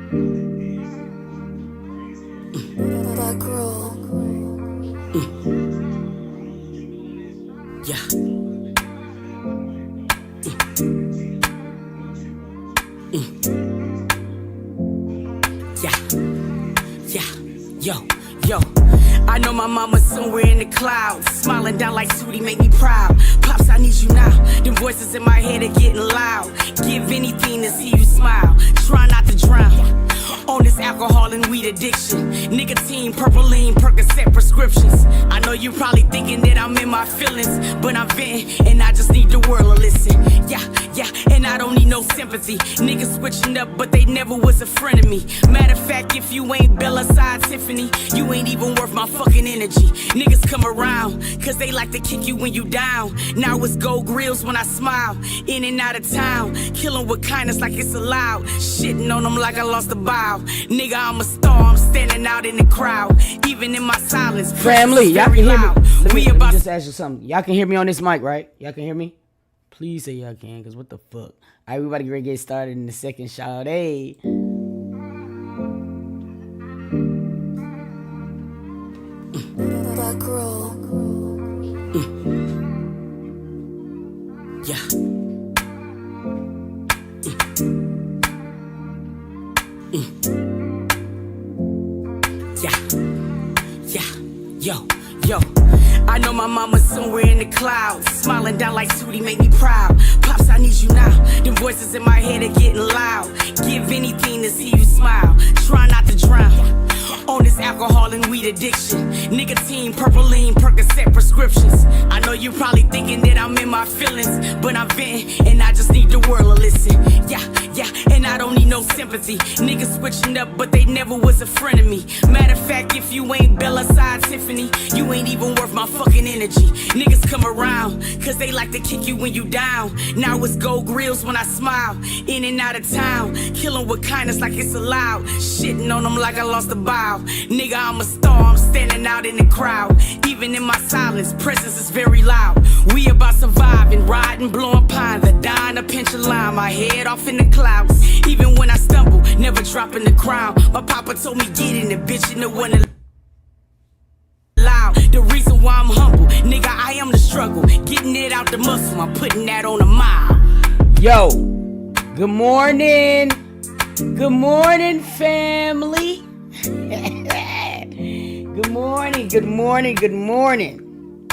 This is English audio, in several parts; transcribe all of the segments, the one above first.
Black girl. Yeah. Yeah. Yo. I know my mama's somewhere in the clouds, smiling down like Sootie, make me proud. Pops, I need you now. Them voices in my head are getting loud. Give anything to see you smile. Try not to drown on this alcohol and weed addiction. Nicotine, purple lean, Percocet prescriptions. I know you probably thinking that I'm in my feelings, but I'm venting and I just need the world to listen. Yeah, and I don't need no sympathy. Niggas switching up, but they never was a friend of me. Matter of fact, if you ain't Bella Side Tiffany, you ain't even worth my fucking energy. Niggas come around, cause they like to kick you when you down. Now it's gold grills when I smile. In and out of town, killing with kindness like it's allowed. Shitting on them like I lost a bow. Nigga, I'm a star, I'm standing out in the crowd. Even in my silence, family, y'all can hear me. Let me about just ask you something. Y'all can hear me on this mic, right? Y'all can hear me? Please say y'all can, because what the fuck? All right, everybody get ready to get started in the second shot. Hey. Black girl. Yeah. Yo. I know my mama's somewhere in the clouds, smiling down like Sootie, make me proud. Pops, I need you now. Them voices in my head are getting loud. Give anything to see you smile. Try not to drown on this alcohol and weed addiction. Nicotine, purple lean, Percocet prescriptions. I know you probably thinking that I'm in my feelings, but I'm venting and I just need the world to listen. Yeah, and I don't need no sympathy. Niggas switching up, but they never was a friend of me. Matter of fact, if you ain't Bella Side Tiffany, you ain't even worth my fucking energy. Niggas come around, cause they like to kick you when you down. Now it's gold grills when I smile. In and out of town, killing with kindness like it's allowed. Shitting on them like I lost a bow. Nigga, I'm a star, I'm standing out in the crowd. Even in my silence, presence is very loud. We about surviving, riding, blowing pine. The dying, a pinch of lime, my head off in the clouds. Even when I stumble, never dropping the crown. My papa told me get in the bitch and the one that loud. The reason why I'm humble, nigga, I am the struggle. Getting it out the muscle, I'm putting that on a mile. Yo, good morning. Good morning, family. Good morning.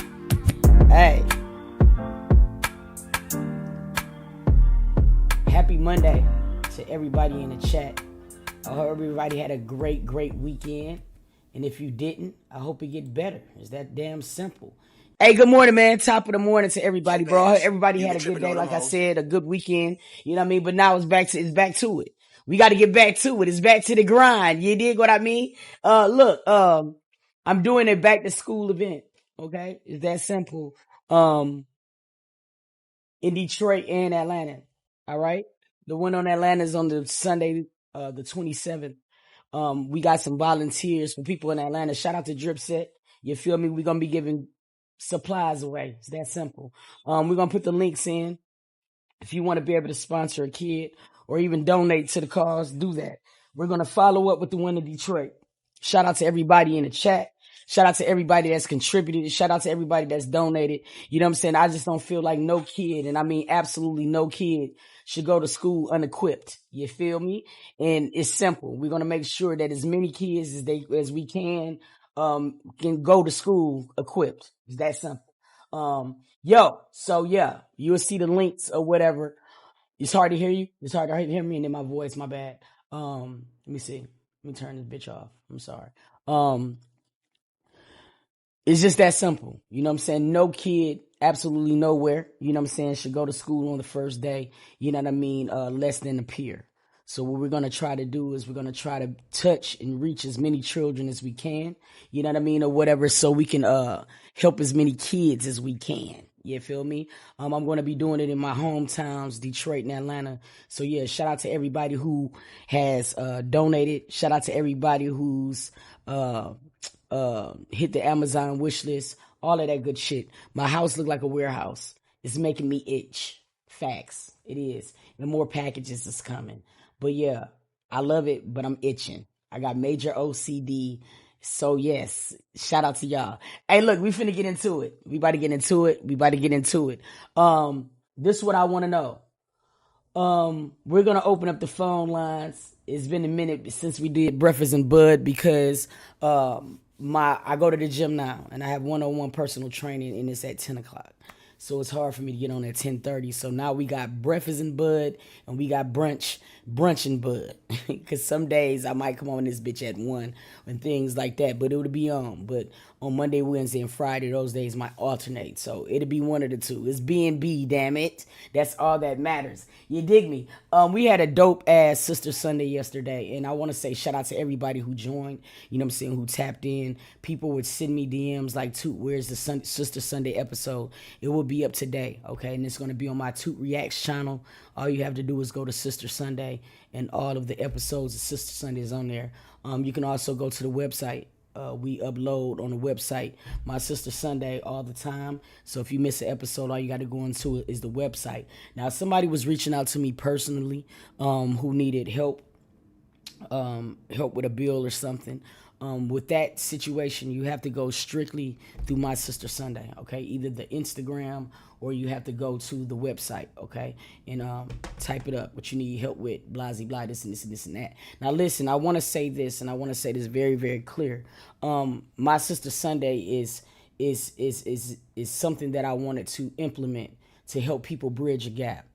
Hey. Happy Monday to everybody in the chat. I hope everybody had a great weekend. And if you didn't, I hope it get better. It's that damn simple. Hey, good morning, man. Top of the morning to everybody, bro. I hope everybody had a good day, like I said, a good weekend. You know what I mean? But now it's back to it. We got to get back to it. It's back to the grind. You dig what I mean? Look, I'm doing a back to school event. Okay? It's that simple. In Detroit and Atlanta. All right? The one on Atlanta is on the Sunday, the 27th. We got some volunteers for people in Atlanta. Shout out to Drip Set. You feel me? We're going to be giving supplies away. It's that simple. We're going to put the links in. If you want to be able to sponsor a kid or even donate to the cause, do that. We're going to follow up with the one in Detroit. Shout out to everybody in the chat. Shout out to everybody that's contributed. Shout out to everybody that's donated. You know what I'm saying? I just don't feel like no kid, and I mean absolutely no kid, should go to school unequipped. You feel me? And it's simple. We're going to make sure that as many kids as we can go to school equipped. It's that simple. So you'll see the links or whatever. It's hard to hear you. It's hard to hear me and then my voice, my bad. Let me see. Let me turn this bitch off. I'm sorry. It's just that simple. You know what I'm saying? No kid, absolutely nowhere, you know what I'm saying, should go to school on the first day, you know what I mean, less than a peer. So what we're going to try to do is we're going to try to touch and reach as many children as we can, you know what I mean, or whatever, so we can help as many kids as we can. You feel me? I'm going to be doing it in my hometowns, Detroit and Atlanta. So yeah, shout out to everybody who has donated. Shout out to everybody who's hit the Amazon wish list, all of that good shit. My house look like a warehouse. It's making me itch. Facts. It is. And more packages is coming. But yeah, I love it, but I'm itching. I got major OCD. So yes, shout out to y'all. Hey, look, we finna get into it. We about to get into it. We about to get into it. This is what I want to know. We're gonna open up the phone lines. It's been a minute since we did Breakfast and Bud because I go to the gym now and I have 101 personal training and it's at 10 o'clock. So it's hard for me to get on at 10:30. So now we got Breakfast and Bud and we got brunch and Bud. Cause some days I might come on this bitch at 1 and things like that, but it'll be on. But on Monday, Wednesday, and Friday, those days might alternate. So it'll be one of the two. It's B&B, damn it. That's all that matters. You dig me? We had a dope ass Sister Sunday yesterday, and I want to say shout out to everybody who joined. You know what I'm saying? Who tapped in. People would send me DMs like, "Toot, where's the Sister Sunday episode?" It will be up today, okay? And it's gonna be on my Toot Reacts channel. All you have to do is go to Sister Sunday, and all of the episodes of Sister Sunday is on there. You can also go to the website. We upload on the website my Sister Sunday all the time. So if you miss an episode, all you got to go into it is the website. Now, somebody was reaching out to me personally who needed help with a bill or something. With that situation, you have to go strictly through my Sister Sunday, okay? Either the Instagram or you have to go to the website, okay? And type it up, what you need help with, blah, blah, blah, this and this and this and that. Now, listen, I want to say this, and I want to say this very, very clear. My Sister Sunday is something that I wanted to implement to help people bridge a gap.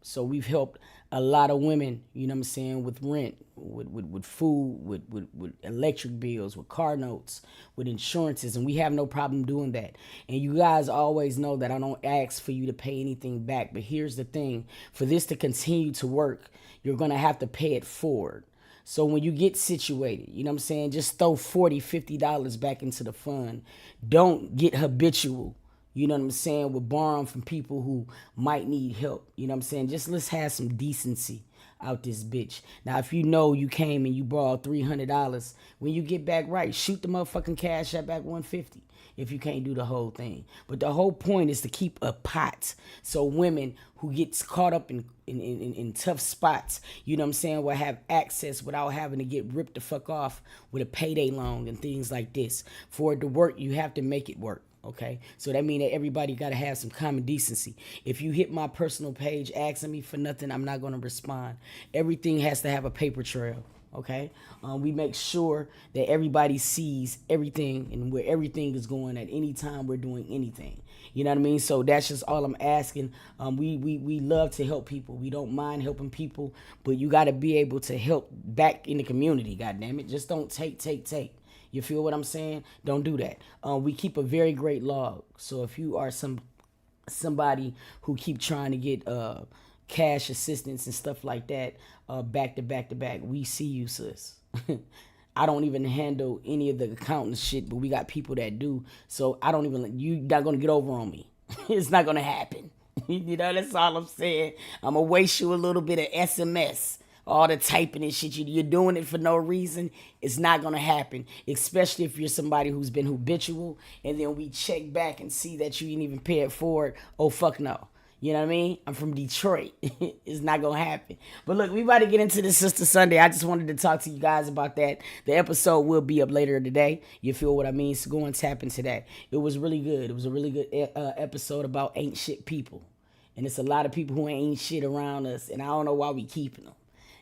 So we've helped a lot of women, you know what I'm saying, with rent, with food, with electric bills, with car notes, with insurances, and we have no problem doing that. And you guys always know that I don't ask for you to pay anything back. But here's the thing. For this to continue to work, you're going to have to pay it forward. So when you get situated, you know what I'm saying, just throw $40, $50 back into the fund. Don't get habitual. You know what I'm saying? With borrowing from people who might need help. You know what I'm saying? Just let's have some decency out this bitch. Now, if you know you came and you borrowed $300, when you get back right, shoot the motherfucking cash at back $150 if you can't do the whole thing. But the whole point is to keep a pot. So women who gets caught up in tough spots, you know what I'm saying, will have access without having to get ripped the fuck off with a payday loan and things like this. For it to work, you have to make it work. Okay, so that means that everybody got to have some common decency. If you hit my personal page asking me for nothing, I'm not going to respond. Everything has to have a paper trail. Okay, we make sure that everybody sees everything and where everything is going at any time we're doing anything. You know what I mean? So that's just all I'm asking. We love to help people. We don't mind helping people, but you got to be able to help back in the community. God damn it, just don't take. You feel what I'm saying? Don't do that. We keep a very great log. So if you are somebody who keep trying to get cash assistance and stuff like that, back to back, we see you, sis. I don't even handle any of the accountant shit, but we got people that do. So you not gonna get over on me. It's not gonna happen. You know, that's all I'm saying. I'm gonna waste you a little bit of SMS. All the typing and shit, you're doing it for no reason. It's not going to happen, especially if you're somebody who's been habitual, and then we check back and see that you didn't even pay it forward. Oh, fuck no. You know what I mean? I'm from Detroit. It's not going to happen. But look, we about to get into this Sister Sunday. I just wanted to talk to you guys about that. The episode will be up later today. You feel what I mean? So go and tap into that. It was really good. It was a really good episode about ain't shit people. And it's a lot of people who ain't shit around us, and I don't know why we keeping them.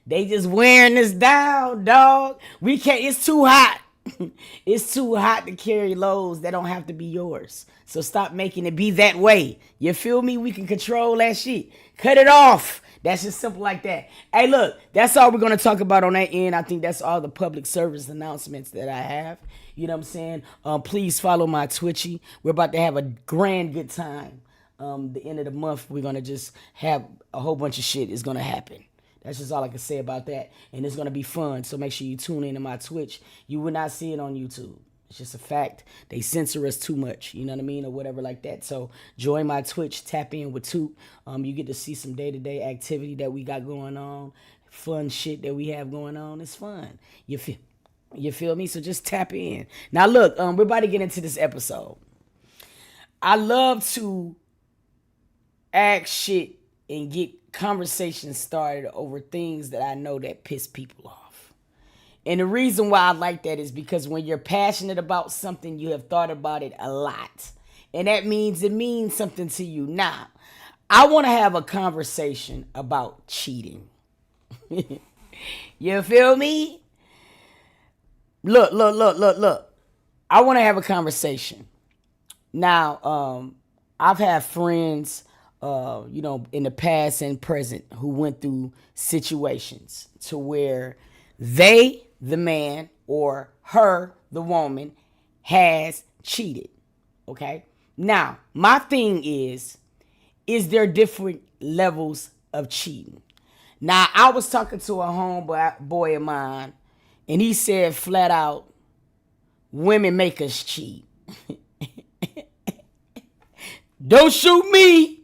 They just wearing us down, dog. We can't, it's too hot. It's too hot to carry loads that don't have to be yours. So stop making it be that way. You feel me? We can control that shit. Cut it off. That's just simple like that. Hey, look, that's all we're going to talk about on that end. I think that's all the public service announcements that I have. You know what I'm saying? Please follow my Twitchy. We're about to have a grand good time. The end of the month, we're going to just have a whole bunch of shit is going to happen. That's just all I can say about that. And it's going to be fun. So make sure you tune in to my Twitch. You will not see it on YouTube. It's just a fact. They censor us too much. You know what I mean? Or whatever like that. So join my Twitch. Tap in with Toot. You get to see some day-to-day activity that we got going on. Fun shit that we have going on. It's fun. You feel me? So just tap in. Now look, we're about to get into this episode. I love to ask shit and get conversations started over things that I know that piss people off. And the reason why I like that is because when you're passionate about something, you have thought about it a lot. And that means it means something to you. Now, I want to have a conversation about cheating. You feel me? Look. I want to have a conversation. Now, I've had friends, in the past and present who went through situations to where they, the man, or her, the woman, has cheated. Okay? Now, my thing is there different levels of cheating? Now, I was talking to a homeboy of mine, and he said flat out, women make us cheat. Don't shoot me.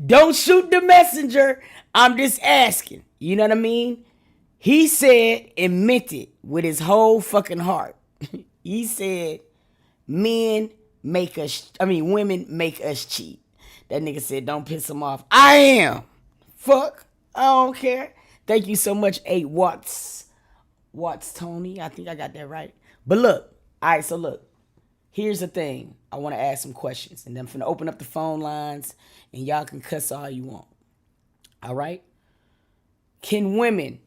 Don't shoot the messenger. I'm just asking. You know what I mean? He said and meant it with his whole fucking heart. He said, women make us cheat. That nigga said, don't piss him off. I am. Fuck. I don't care. Thank you so much, 8 Watts. Watts Tony. I think I got that right. But look. All right, so look. Here's the thing. I want to ask some questions. And then I'm finna open up the phone lines. And y'all can cuss all you want. All right? Can women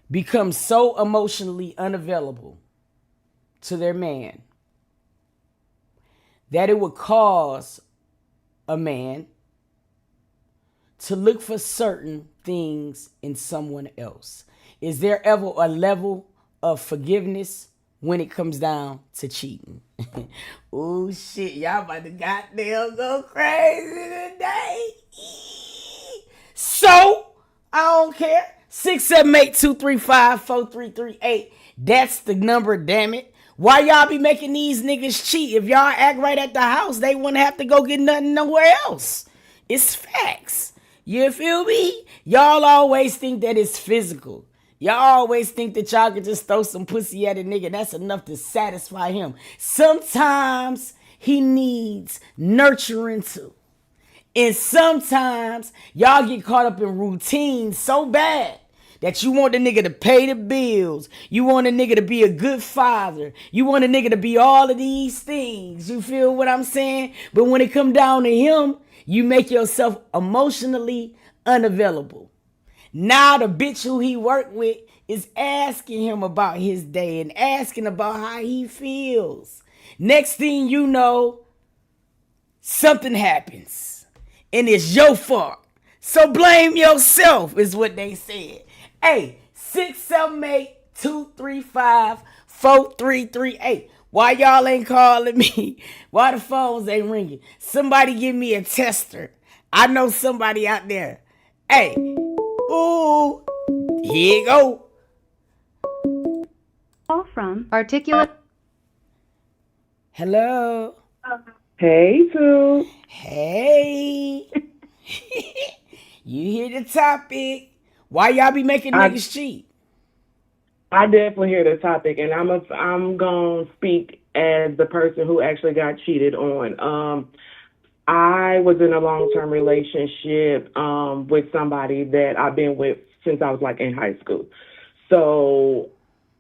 become so emotionally unavailable to their man that it would cause a man to look for certain things in someone else? Is there ever a level of forgiveness when it comes down to cheating? Oh shit, y'all about to goddamn go crazy today. So, I don't care. 678-235-4338. That's the number, damn it. Why y'all be making these niggas cheat? If y'all act right at the house, they wouldn't have to go get nothing nowhere else. It's facts. You feel me? Y'all always think that it's physical. Y'all always think that y'all can just throw some pussy at a nigga. That's enough to satisfy him. Sometimes he needs nurturing too. And sometimes y'all get caught up in routine so bad that you want the nigga to pay the bills. You want a nigga to be a good father. You want a nigga to be all of these things. You feel what I'm saying? But when it come down to him, you make yourself emotionally unavailable. Now the bitch who he worked with is asking him about his day and asking about how he feels. Next thing you know, something happens. And it's your fault. So blame yourself is what they said. Hey, 678-235-4338. Why y'all ain't calling me? Why the phones ain't ringing? Somebody give me a tester. I know somebody out there. Hey, ooh, here you go. Call from Articulate. Hello. Hey, Sue. Hey. You hear the topic. Why y'all be making niggas cheat? I definitely hear the topic, and I'm gonna speak as the person who actually got cheated on. I was in a long-term relationship with somebody that I've been with since I was like in high school. So,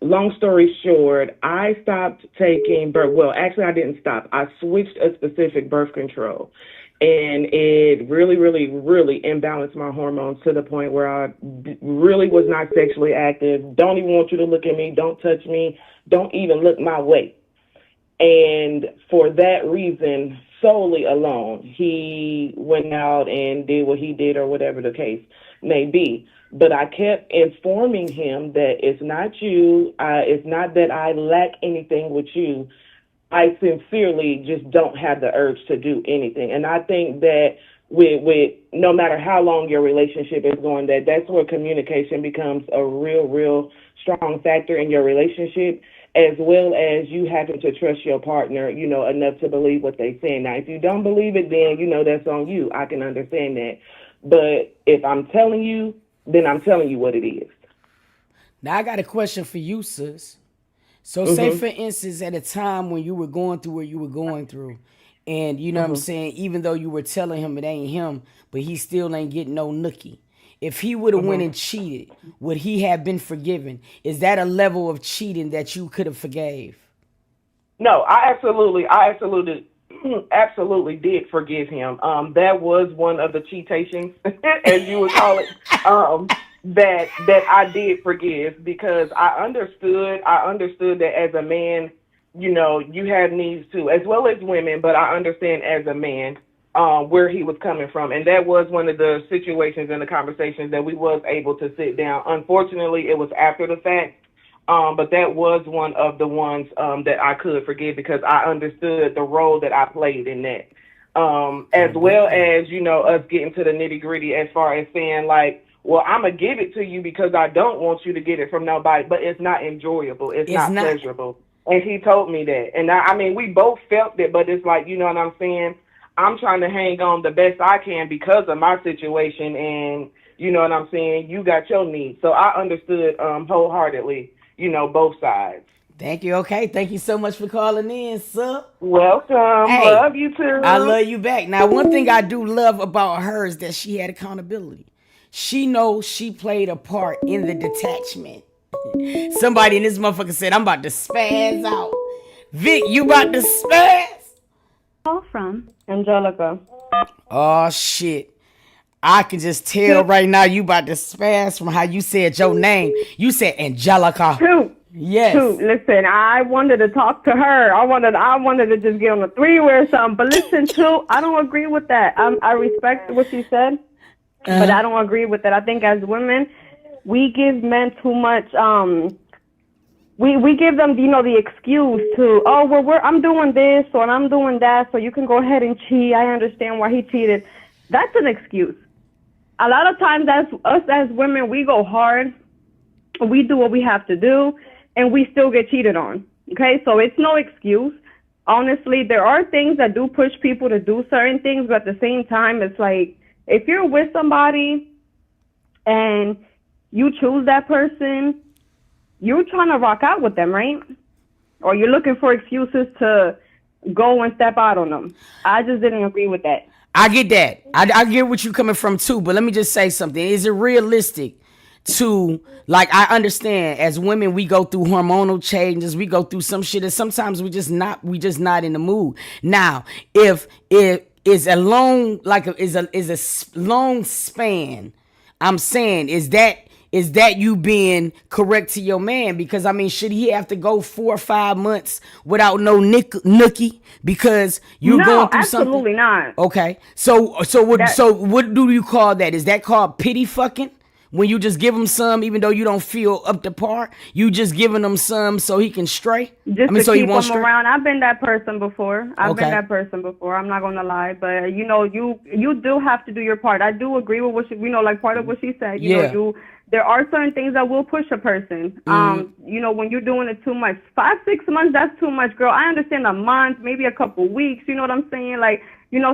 long story short, I stopped taking birth. Well, actually, I didn't stop. I switched a specific birth control. And it really, really, really imbalanced my hormones to the point where I really was not sexually active. Don't even want you to look at me. Don't touch me. Don't even look my way. And for that reason, solely alone, he went out and did what he did or whatever the case may be. But I kept informing him that it's not you. It's not that I lack anything with you. I sincerely just don't have the urge to do anything. And I think that with no matter how long your relationship is going, that's where communication becomes a real, real strong factor in your relationship, as well as you having to trust your partner, enough to believe what they say. Now, if you don't believe it, then, that's on you. I can understand that. But if I'm telling you, then I'm telling you what it is. Now, I got a question for you, sis. So say, for instance, at a time when you were going through what you were going through, And you know what I'm saying? Even though you were telling him it ain't him, but he still ain't getting no nookie. If he would have went and cheated, would he have been forgiven? Is that a level of cheating that you could have forgave? No, absolutely did forgive him. That was one of the cheatations, as you would call it. That I did forgive because I understood that as a man, you have needs too, as well as women. But I understand as a man, where he was coming from, and that was one of the situations and the conversations that we was able to sit down. Unfortunately, it was after the fact. But that was one of the ones that I could forgive because I understood the role that I played in that. As well as, us getting to the nitty gritty as far as saying like, well, I'm going to give it to you because I don't want you to get it from nobody, but it's not enjoyable. It's not pleasurable. And he told me that. And I mean, we both felt it, but it's like, you know what I'm saying? I'm trying to hang on the best I can because of my situation. And you know what I'm saying? You got your needs. So I understood wholeheartedly, both sides. Thank you. Okay. Thank you so much for calling in, sir. Welcome. Hey, love you too. I love you back. Now, one thing I do love about her is that she had accountability. She knows she played a part in the detachment. Somebody in this motherfucker said, I'm about to spaz out. Vic, you about to spaz? Call from Angelica. Oh, shit. I can just tell right now you about to spaz from how you said your name. You said Angelica. Two. Yes. Two. Listen, I wanted to talk to her. I wanted to just get on a three-way or something. But listen, Two, I don't agree with that. I respect what she said, but I don't agree with that. I think as women, we give men too much. We give them, the excuse to, oh, well, I'm doing this or I'm doing that, so you can go ahead and cheat. I understand why he cheated. That's an excuse. A lot of times, as women, we go hard, we do what we have to do, and we still get cheated on. Okay, so it's no excuse. Honestly, there are things that do push people to do certain things, but at the same time, it's like if you're with somebody and you choose that person, you're trying to rock out with them, right? Or you're looking for excuses to go and step out on them. I just didn't agree with that. I get that. I get what you're coming from too, but let me just say something. Is it realistic to, like, I understand as women we go through hormonal changes, we go through some shit, and sometimes we just not in the mood. Now, if it is a long long span, I'm saying is that you being correct to your man? Because I mean, should he have to go 4 or 5 months without no nookie because you're going through something? No, absolutely not. Okay, so what do you call that? Is that called pity fucking? When you just give him some, even though you don't feel up to par, you just giving him some so he can stray. Just to keep him around. I've been that person before. I'm not gonna lie, but you do have to do your part. I do agree with what she, like part of what she said. There are certain things that will push a person. When you're doing it too much, 5-6 months, that's too much, girl. I understand a month, maybe a couple weeks. You know what I'm saying? Like,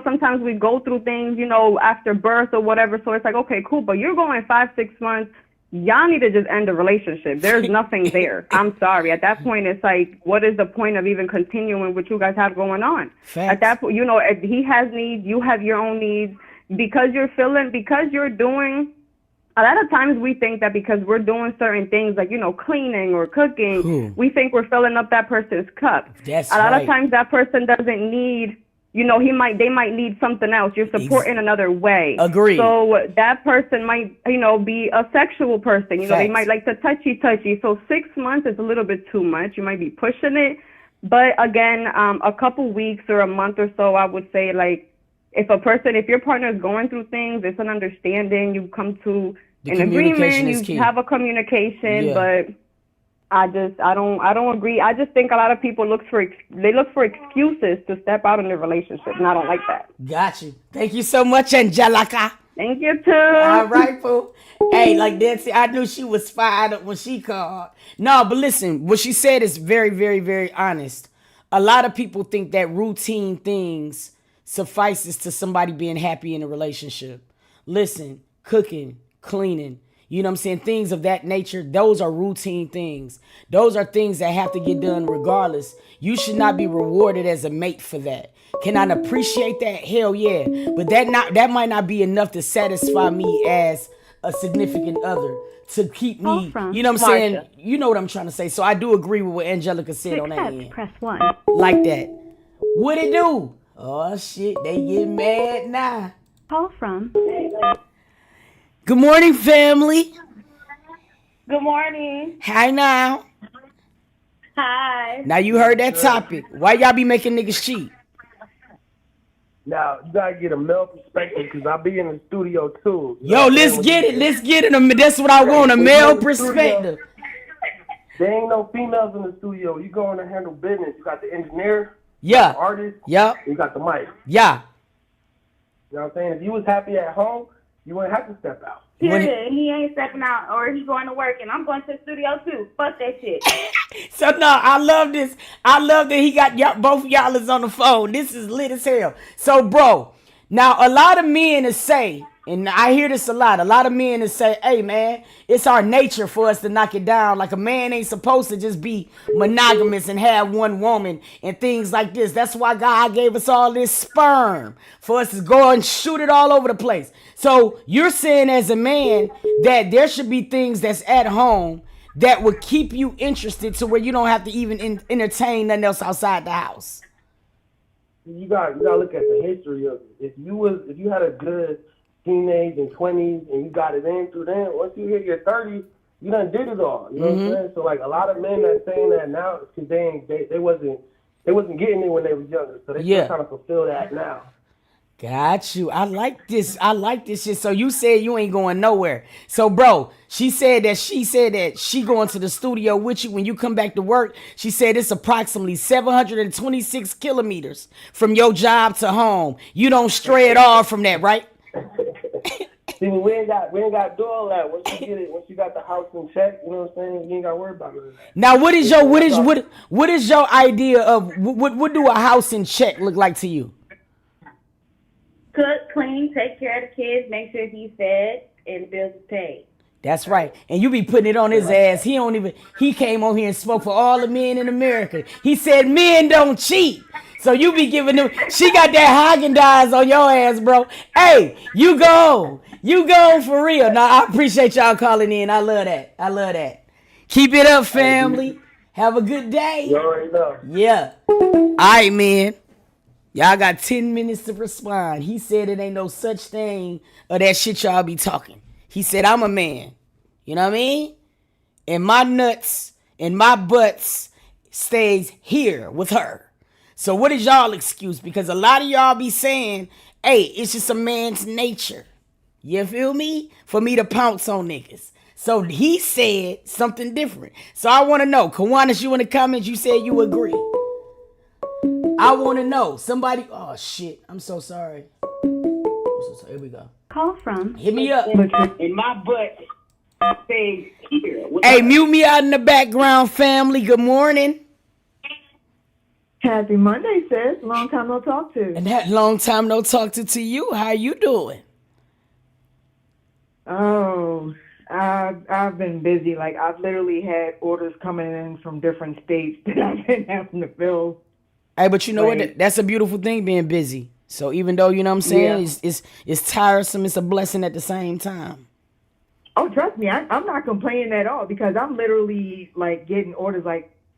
sometimes we go through things, after birth or whatever. So it's like, okay, cool. But you're going 5-6 months. Y'all need to just end the relationship. There's nothing there. I'm sorry. At that point, it's like, what is the point of even continuing what you guys have going on? Facts. At that point, if he has needs, you have your own needs. Because you're doing. A lot of times we think that because we're doing certain things like, cleaning or cooking, we think we're filling up that person's cup. That's a lot of times that person doesn't need, they might need something else. You're supporting another way. Agreed. So that person might, be a sexual person. They might like to touchy. So 6 months is a little bit too much. You might be pushing it. But again, a couple weeks or a month or so, I would say, like, if your partner is going through things, it's an understanding. You come to an agreement, you have a communication, but I don't agree. I just think a lot of people look for excuses to step out in their relationship, and I don't like that. Got you. Thank you so much, Angelica. Thank you too. All right, fool. Hey, like Nancy, I knew she was fired up when she called. No, but listen, what she said is very, very, very honest. A lot of people think that routine things suffices to somebody being happy in a relationship. Listen, cooking, cleaning, You know what I'm saying? Things of that nature. Those are routine things. Those are things that have to get done regardless. You should not be rewarded as a mate for that. Can I appreciate that? Hell yeah. But that might not be enough to satisfy me as a significant other. To keep me, you know what I'm saying? You know what I'm trying to say. So I do agree with what Angelica said on that end. Press 1. Like that. What it do? Oh shit, they get mad now. Call from. Good morning, family. Good morning. Hi now. Hi. Now you heard that topic. Why y'all be making niggas cheat? Now, you gotta get a male perspective because I'll be in the studio too. Yo, let's get it. Let's get it. That's what I want, a male perspective. There ain't no females in the studio. You go in to handle business. You got the engineer, yeah, the artist, yeah, you got the mic. Yeah. You know what I'm saying? If you was happy at home, you wouldn't have to step out. Period. He ain't stepping out or he's going to work and I'm going to the studio too. Fuck that shit. So no, I love this. I love that he got y'all, both y'all is on the phone. This is lit as hell. So bro, now a lot of men is say, and I hear this a lot of men is say, hey man, it's our nature for us to knock it down. Like a man ain't supposed to just be monogamous and have one woman and things like this. That's why God gave us all this sperm for us to go and shoot it all over the place. So you're saying as a man that there should be things that's at home that would keep you interested to where you don't have to even entertain nothing else outside the house. You got to look at the history of it. If you had a good teenage and 20s and you got it in through then, once you hit your 30s, you done did it all. You know what I'm saying? So like a lot of men that saying that now is because they wasn't getting it when they was younger. So they still trying to fulfill that now. Got you. I like this shit. So you said you ain't going nowhere. So bro, she said that she going to the studio with you when you come back to work. She said it's approximately 726 kilometers from your job to home. You don't stray at all from that, right? See, we ain't got to do all that. Once you got the house in check, you know what I'm saying? You ain't got to worry about it. Now, what is your idea of what do a house in check look like to you? Cook, clean, take care of the kids, make sure he's fed, and bills paid. That's right. And you be putting it on his ass. He came on here and spoke for all the men in America. He said men don't cheat. So you be giving them, she got that Haagen-Dazs on your ass, bro. Hey, you go for real. Now, I appreciate y'all calling in. I love that. Keep it up, family. Have a good day. You already know. Yeah. All right, man. Y'all got 10 minutes to respond. He said it ain't no such thing of that shit y'all be talking. He said, I'm a man. You know what I mean? And my nuts and my butts stays here with her. So what is y'all excuse? Because a lot of y'all be saying, hey, it's just a man's nature. You feel me? For me to pounce on niggas. So he said something different. So I want to know. Kawanis, you in the comments, you said you agree. I want to know. Somebody, oh shit, I'm so sorry. Here we go. Call from. Hit me up. In my butt stays here. Hey, mute me out in the background, family. Good morning. Happy Monday, sis. Long time no talk to. And that long time no talk to you. How you doing? Oh, I've been busy. Like, I've literally had orders coming in from different states that I've been having to fill. Hey, but you know what? That's a beautiful thing, being busy. So even though, you know what I'm saying, it's tiresome, it's a blessing at the same time. Oh, trust me, I'm not complaining at all because I'm literally like getting orders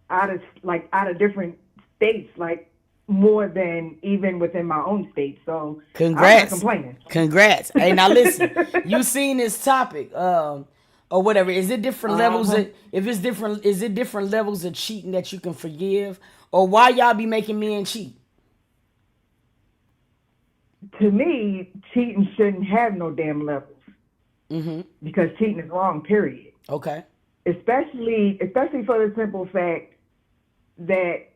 out of different states, like more than even within my own state. So congrats. I'm not complaining. Congrats. Hey, now listen, you seen this topic, or whatever. Is it different levels? Is it different levels of cheating that you can forgive? Or why y'all be making men cheat? To me, cheating shouldn't have no damn levels. Mm-hmm. Because cheating is wrong, period. Okay. Especially for the simple fact that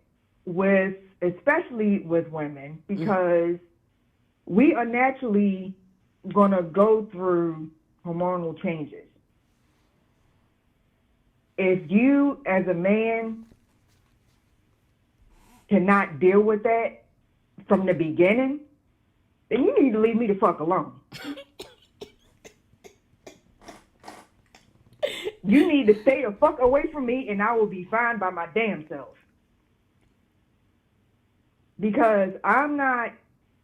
especially with women, because we are naturally going to go through hormonal changes. If you, as a man, cannot deal with that from the beginning, then you need to leave me the fuck alone. You need to stay the fuck away from me, and I will be fine by my damn self. Because I'm not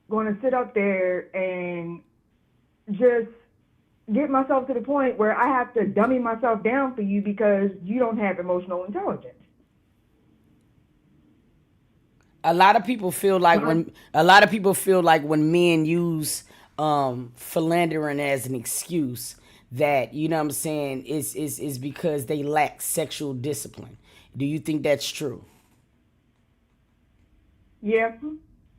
going to sit up there and just get myself to the point where I have to dummy myself down for you because you don't have emotional intelligence. A lot of people feel like when men use philandering as an excuse, that, you know what I'm saying, is because they lack sexual discipline. Do you think that's true? Yeah,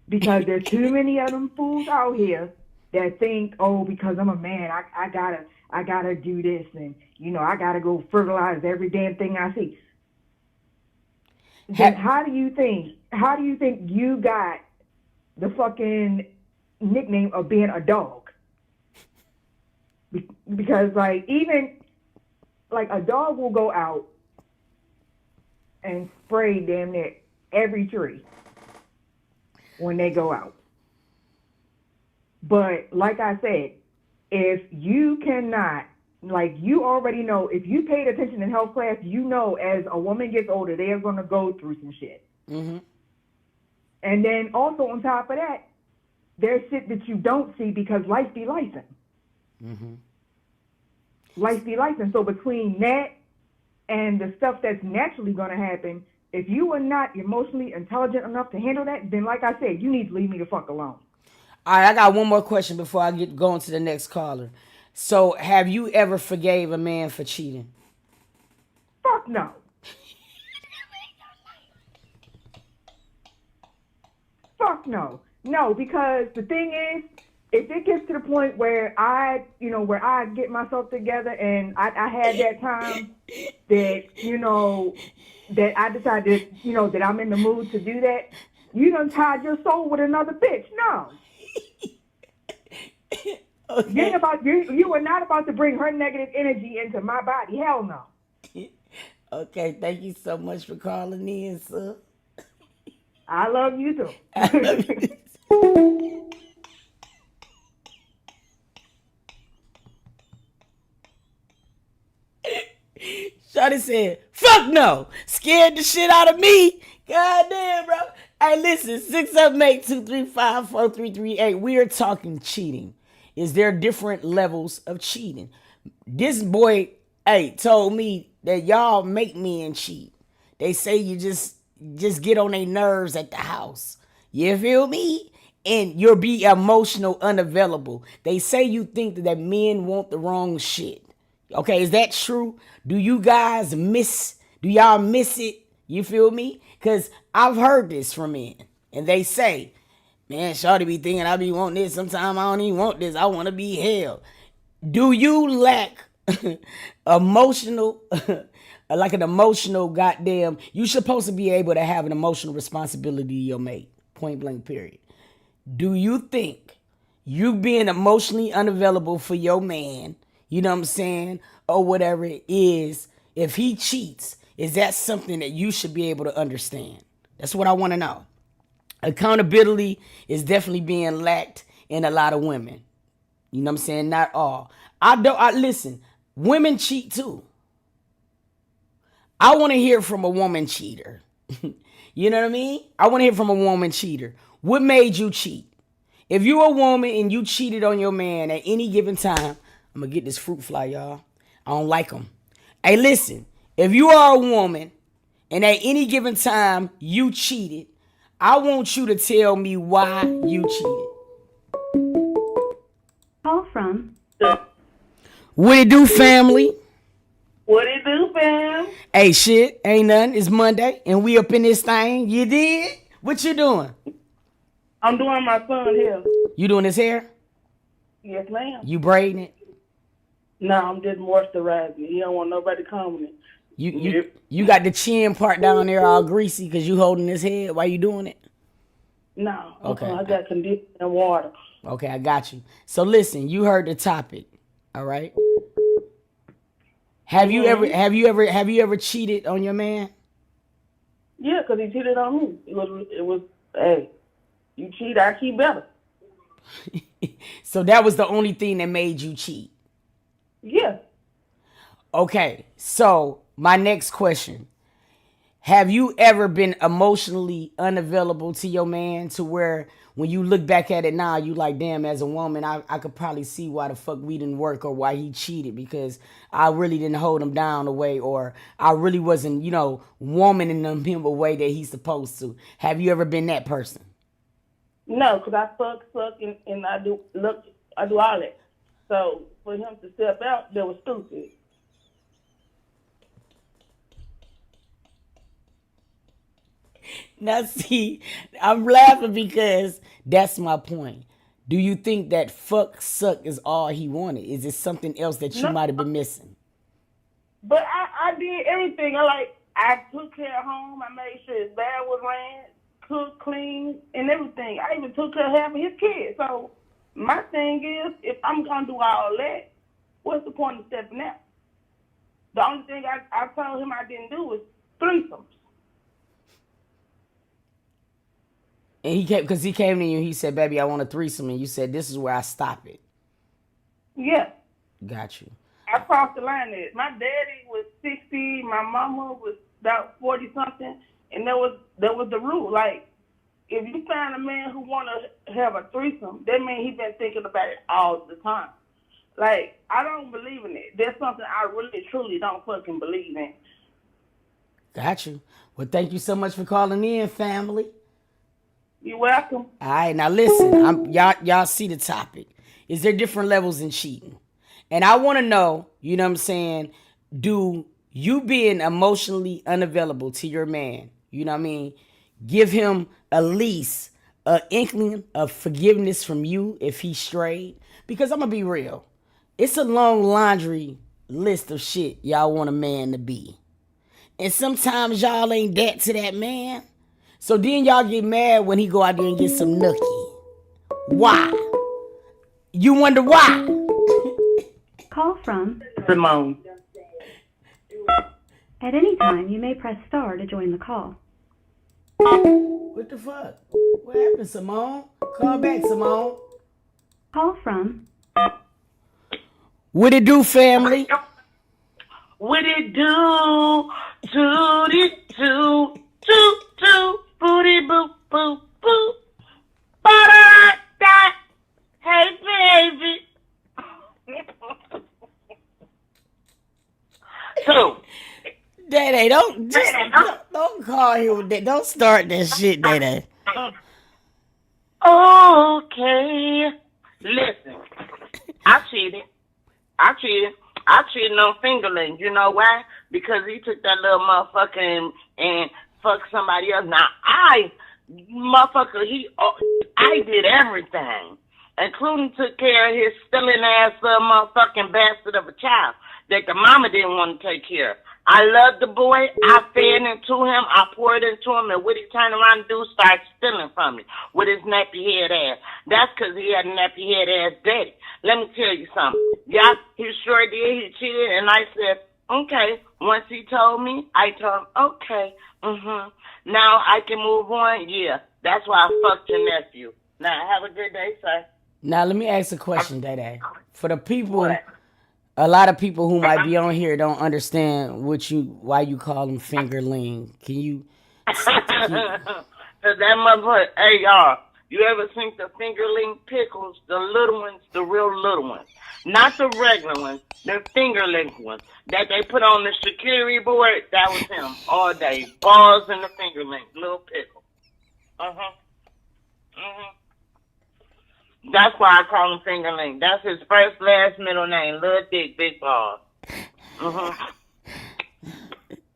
because there's too many of them fools out here that think, oh, because I'm a man, I gotta do this, and I gotta go fertilize every damn thing I see. Then how do you think you got the fucking nickname of being a dog? Because even a dog will go out and spray damn near every tree when they go out. But like I said, if you cannot, you already know, if you paid attention in health class, as a woman gets older, they are going to go through some shit. Mm-hmm. And then also on top of that, there's shit that you don't see because life be licensed. Mm-hmm. Life be licensed. So between that and the stuff that's naturally going to happen, if you are not emotionally intelligent enough to handle that, then like I said, you need to leave me the fuck alone. All right, I got one more question before I get going to the next caller. So, have you ever forgave a man for cheating? Fuck no. Fuck no. No, because the thing is, if it gets to the point where I get myself together and I had that time that, that I decided, that I'm in the mood to do that, you done tied your soul with another bitch. No. Okay. You are not about to bring her negative energy into my body. Hell no. Okay, thank you so much for calling in, sir. I love you too. I love you. Shawty said, fuck no. Scared the shit out of me. God damn, bro. Hey, listen, 678-235-4338. We are talking cheating. Is there different levels of cheating? This boy, told me that y'all make men cheat. They say you just get on their nerves at the house. You feel me? And you'll be emotional unavailable. They say you think that men want the wrong shit. Okay, is that true? Do y'all miss it? You feel me? Because I've heard this from men. And they say, man, shawty be thinking I be wanting this. Sometimes I don't even want this. I want to be held. Do you lack emotional, like an emotional goddamn, you supposed to be able to have an emotional responsibility to your mate. Point blank, period. Do you think you being emotionally unavailable for your man, you know what I'm saying, or whatever it is, if he cheats, is that something that you should be able to understand? That's what I want to know. Accountability is definitely being lacked in a lot of women. You know what I'm saying? Not all. Listen, women cheat too. I want to hear from a woman cheater. You know what I mean? I want to hear from a woman cheater. What made you cheat? If you're a woman and you cheated on your man at any given time, I'm going to get this fruit fly, y'all. I don't like them. Hey, listen, if you are a woman and at any given time you cheated, I want you to tell me why you cheated. Call from. What it do, family? What it do, fam? Hey, shit, ain't nothing. It's Monday, and we up in this thing. You did? What you doing? I'm doing my son hair. You doing his hair? Yes, ma'am. You braiding it? No, I'm just moisturizing it. He don't want nobody commenting. You got the chin part down there all greasy because you holding his head while you doing it? No. Okay. I got conditioner and water. Okay, I got you. So listen, you heard the topic, all right? Have you ever cheated on your man? Yeah, because he cheated on me. It was hey, you cheat, I cheat better. So that was the only thing that made you cheat? Yeah. Okay, so my next question. Have you ever been emotionally unavailable to your man to where when you look back at it now, you like, damn, as a woman, I could probably see why the fuck we didn't work or why he cheated because I really didn't hold him down the way or I really wasn't, womaning him a way that he's supposed to. Have you ever been that person? No, because I fuck, and I do all that. So for him to step out, that was stupid. Now, see, I'm laughing because that's my point. Do you think that fuck suck is all he wanted? Is it something else that you No, might have been missing? but I did everything. I took care of home. I made sure his bed was ran, cooked, clean, and everything. I even took care of half of his kids. So my thing is, if I'm gonna do all that, what's the point of stepping out? The only thing I told him I didn't do was threesomes. And he came to you and he said, baby, I want a threesome. And you said, this is where I stop it. Yeah. Got you. I crossed the line there. My daddy was 60, my mama was about 40 something, and that was the rule. Like, if you find a man who wanna have a threesome, that means he been thinking about it all the time. Like, I don't believe in it. That's something I really truly don't fucking believe in. Got you. Well, thank you so much for calling in, family. You're welcome. All right, now listen, y'all see the topic. Is there different levels in cheating? And I want to know, you know what I'm saying, do you being emotionally unavailable to your man, you know what I mean, give him at least an inkling of forgiveness from you if he strayed? Because I'm going to be real. It's a long laundry list of shit y'all want a man to be. And sometimes y'all ain't that to that man. So then y'all get mad when he go out there and get some nookie. Why? You wonder why? Call from. Simone. At any time, you may press star to join the call. What the fuck? What happened, Simone? Call back, Simone. Call from. What it do, family? What it do? Toot toot toot booty boop boop boop. Ba-da-da. Hey baby. So, Day don't call him with that. Don't start that shit, Day. okay. Listen, I cheated. I cheated on fingerling. You know why? Because he took that little motherfucker and fucked somebody else. Now, I did everything, including took care of his stealing ass little motherfucking bastard of a child that the mama didn't want to take care of. I loved the boy. I fed into him. I poured into him. And what he turned around and do, started stealing from me with his nappy head ass. That's because he had a nappy head ass daddy. Let me tell you something. Yeah, he sure did. He cheated. And I said, okay. Once he told me, I told him, okay. Now I can move on. Yeah, that's why I fucked your nephew. Now, have a good day, sir. Now, let me ask a question, Day. For the people... A lot of people who might be on here don't understand why you call them fingerling. Can you? That motherfucker. Hey y'all, you ever seen the fingerling pickles? The little ones, the real little ones, not the regular ones. The fingerling ones that they put on the charcuterie board. That was him all day. Balls and the fingerling, little pickle. That's why I call him Fingerling. That's his first, last, middle name. Little dick, big balls.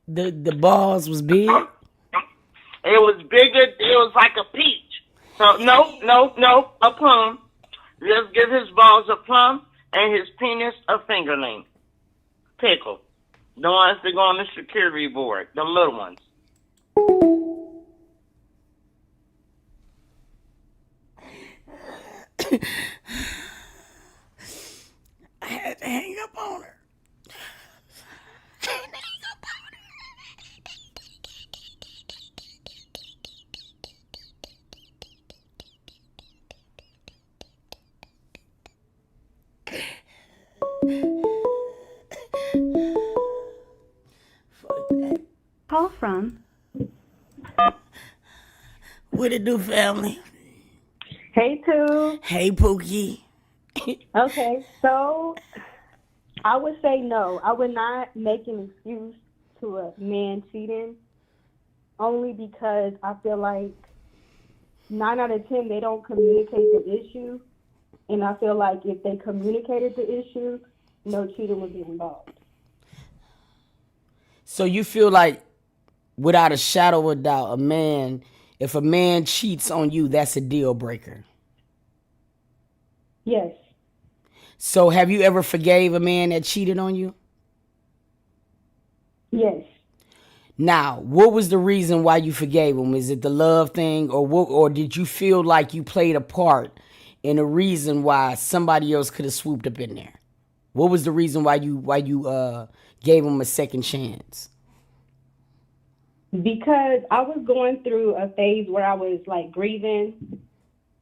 The balls was big? It was bigger. It was like a peach. So, no, a plum. Let's give his balls a plum and his penis a fingerling. Pickle. The ones that go on the charcuterie board. The little ones. I had to hang up on her. Call from What it do, family? Hey, too. Hey, Pookie. Okay, so I would say no. I would not make an excuse to a man cheating only because I feel like 9 out of 10 they don't communicate the issue, and I feel like if they communicated the issue, no cheating would be involved. So you feel like, without a shadow of a doubt, if a man cheats on you, that's a deal breaker. Yes. So have you ever forgave a man that cheated on you? Yes. Now, what was the reason why you forgave him? Is it the love thing, or did you feel like you played a part in the reason why somebody else could have swooped up in there? What was the reason why you gave him a second chance? Because I was going through a phase where I was like grieving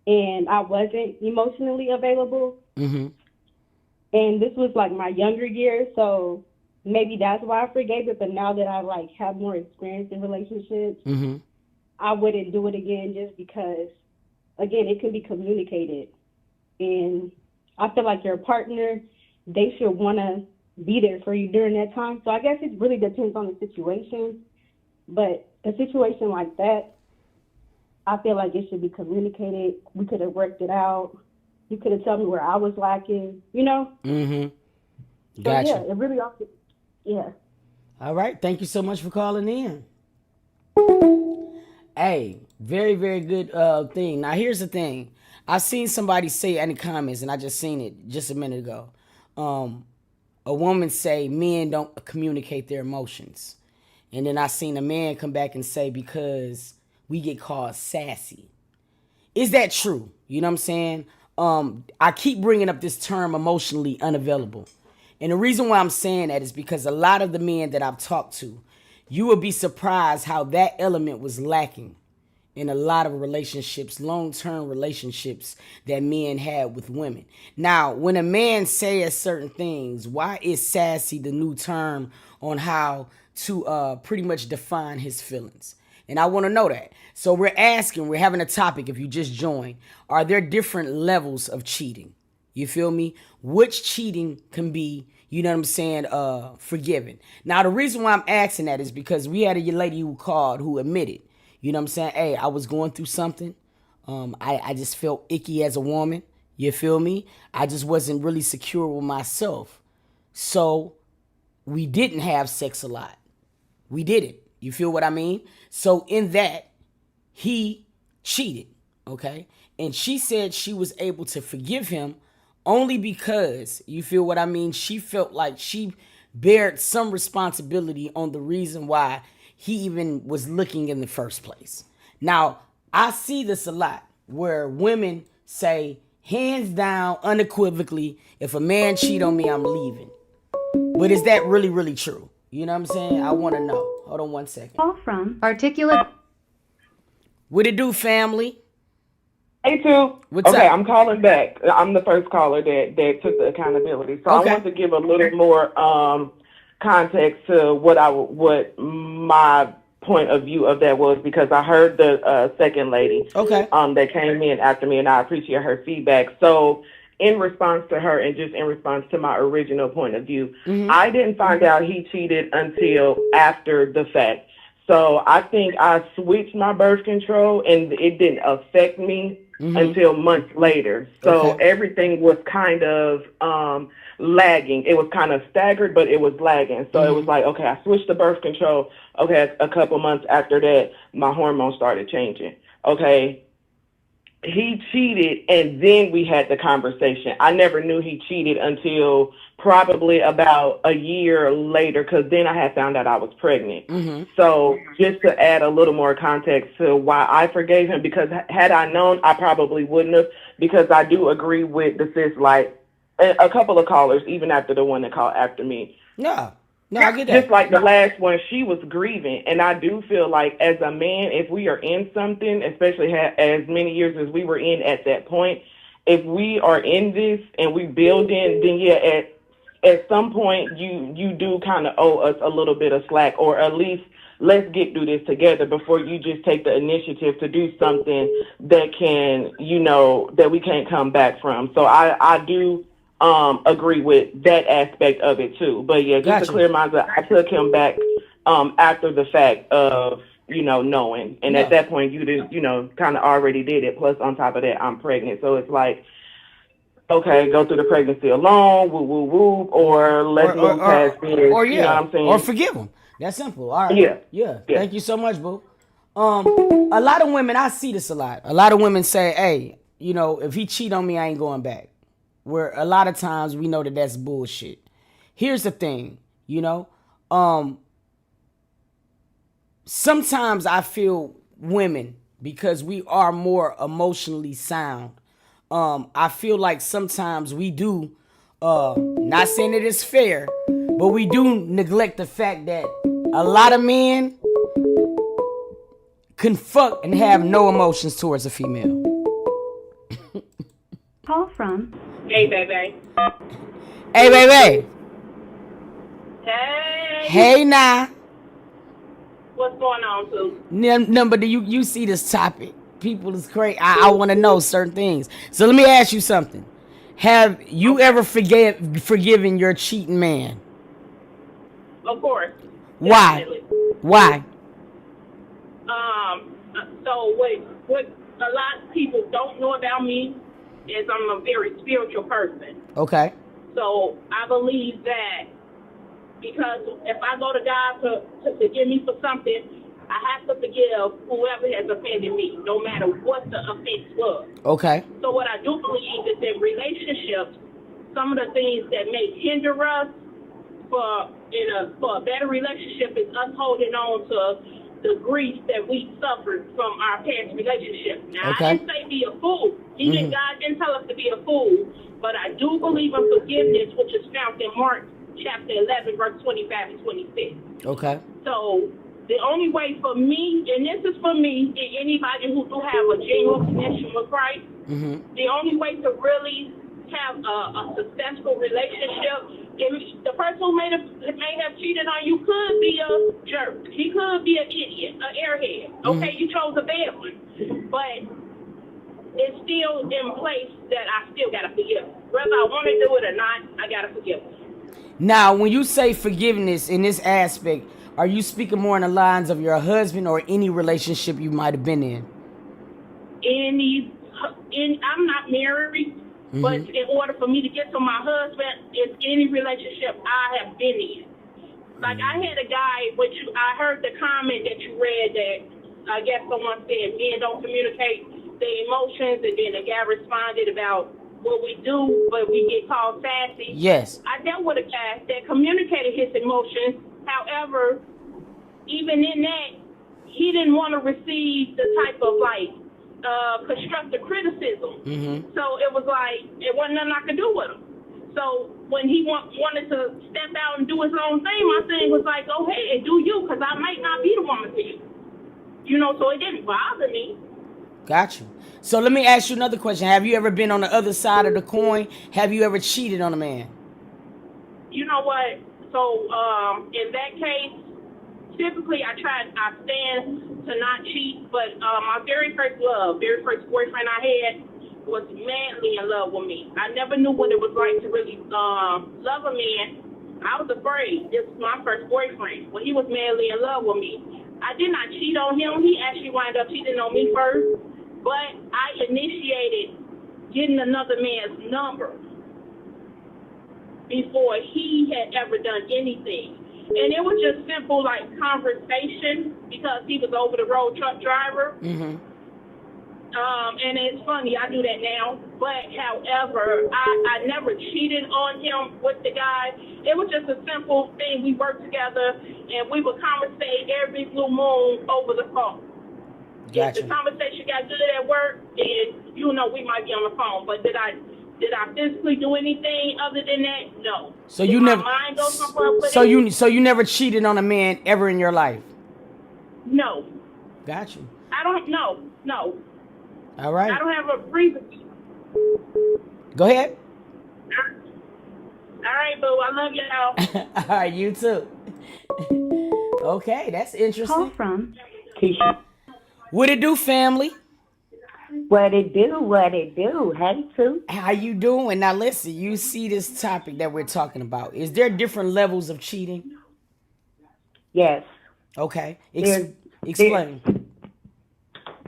and I wasn't emotionally available. Mm-hmm. And this was like my younger years, so maybe that's why I forgave it. But now that I like have more experience in relationships, Mm-hmm. I wouldn't do it again just because, again, it can be communicated. And I feel like your partner, they should want to be there for you during that time. So I guess it really depends on the situation. But a situation like that, I feel like it should be communicated. We could have worked it out. You could have told me where I was lacking, you know? Mm-hmm. Gotcha. So, yeah, it really also, yeah. All right. Thank you so much for calling in. Hey, very, very good thing. Now, here's the thing. I seen somebody say in the comments, and I just seen it just a minute ago. A woman say men don't communicate their emotions. And then I seen a man come back and say because we get called sassy. Is that true? You know what I'm saying? I keep bringing up this term emotionally unavailable. And the reason why I'm saying that is because a lot of the men that I've talked to, you will be surprised how that element was lacking in a lot of relationships, long-term relationships that men had with women. Now, when a man says certain things, why is sassy the new term on how to pretty much define his feelings? And I want to know that. So we're having a topic, if you just joined, are there different levels of cheating? You feel me? Which cheating can be, you know what I'm saying, forgiven? Now, the reason why I'm asking that is because we had a lady who called who admitted, you know what I'm saying, hey, I was going through something. I just felt icky as a woman. You feel me? I just wasn't really secure with myself. So we didn't have sex a lot. We didn't. You feel what I mean? So in that, he cheated, okay? And she said she was able to forgive him only because, you feel what I mean, she felt like she bared some responsibility on the reason why he even was looking in the first place. Now, I see this a lot where women say, hands down, unequivocally, if a man cheat on me, I'm leaving. But is that really, really true? You know what I'm saying? I want to know. Hold on one second. Call from Articulate. What it do, family? Hey, too. What's okay, up? I'm calling back. I'm the first caller that took the accountability. So Okay. I want to give a little more context to what my point of view of that was, because I heard the second lady that came in after me, and I appreciate her feedback. So in response to her and just in response to my original point of view, I didn't find out he cheated until after the fact. So I think I switched my birth control and it didn't affect me until months later. So everything was kind of lagging. It was kind of staggered, but it was lagging. So it was like, okay, I switched the birth control. Okay, a couple months after that, my hormones started changing. Okay, he cheated, and then we had the conversation. I never knew he cheated until probably about a year later, because then I had found out I was pregnant. So just to add a little more context to why I forgave him, because had I known, I probably wouldn't have, because I do agree with the sis, like a couple of callers, even after the one that called after me. No, I get that. Just like the last one, she was grieving. And I do feel like as a man, if we are in something, especially as many years as we were in at that point, if we are in this and we build in, then at some point you do kind of owe us a little bit of slack, or at least let's get through this together before you just take the initiative to do something that can, that we can't come back from. So I do agree with that aspect of it too. But yeah, just to clear my mind, I took him back after the fact of, knowing. And at that point, you just, kind of already did it. Plus, on top of that, I'm pregnant. So it's like, okay, go through the pregnancy alone, woo, woo, woo, or let's move past this. Or you know what I'm saying? Or forgive him. That's simple. All right. Yeah. Thank you so much, boo. A lot of women, I see this a lot. A lot of women say, hey, if he cheat on me, I ain't going back. Where a lot of times we know that that's bullshit. Here's the thing, sometimes I feel women, because we are more emotionally sound, I feel like sometimes we do, not saying that it's fair, but we do neglect the fact that a lot of men can fuck and have no emotions towards a female. Call from. Hey, baby. Hey, baby. Hey. Hey, nah. What's going on, too? Number, do you see this topic? People is crazy. I want to know certain things. So let me ask you something. Have you ever forgiven your cheating man? Of course. Why? Definitely. Why? So what a lot of people don't know about me is I'm a very spiritual person. Okay. So I believe that because if I go to God to forgive me for something, I have to forgive whoever has offended me, no matter what the offense was. Okay. So what I do believe is in relationships, some of the things that may hinder us for a better relationship is us holding on to the grief that we suffered from our past relationship. Now, I didn't say be a fool. God didn't tell us to be a fool, but I do believe in forgiveness, which is found in Mark chapter 11, verse 25 and 26. Okay. So the only way for me, and this is for me and anybody who do have a genuine connection with Christ, the only way to really have a successful relationship, if the person who may have cheated on you could be a jerk. He could be an idiot, an airhead. Okay, you chose a bad one. But it's still in place that I still got to forgive. Whether I want to do it or not, I got to forgive. Now, when you say forgiveness in this aspect, are you speaking more in the lines of your husband or any relationship you might have been in? I'm not married. But in order for me to get to my husband, it's any relationship I have been in. Like I had a guy, I heard the comment that you read that I guess someone said men don't communicate their emotions, and then the guy responded about what we do, but we get called sassy. Yes. I dealt with a guy that communicated his emotions. However, even in that, he didn't want to receive the type of constructive criticism. So it was like, it wasn't nothing I could do with him. So when he wanted to step out and do his own thing, my thing was like, go ahead and do you, because I might not be the woman for you. So it didn't bother me. Got you. So let me ask you another question. Have you ever been on the other side of the coin? Have you ever cheated on a man? You know what? So in that case, typically I stand to not cheat, but my very first boyfriend I had was madly in love with me. I never knew what it was like to really love a man. I was afraid. This was my first boyfriend. Well, he was madly in love with me. I did not cheat on him. He actually wound up cheating on me first, but I initiated getting another man's number before he had ever done anything. And it was just simple, like, conversation, because he was over the road truck driver. And it's funny, I do that now. But, however, I never cheated on him with the guy. It was just a simple thing. We worked together, and we would conversate every blue moon over the phone. Gotcha. If the conversation got good at work, then, we might be on the phone. But did I physically do anything other than that? No. So you never. So you never cheated on a man ever in your life? No. Got you. I don't know. No. All right. I don't have a reason. Go ahead. All right, boo. I love y'all. All right, you too. Okay, that's Call interesting. from Keisha. What it do, family? What it do? What it do? Hey, Sue. How you doing? Now listen, you see this topic that we're talking about. Is there different levels of cheating? Yes. Okay. There's there, Explain.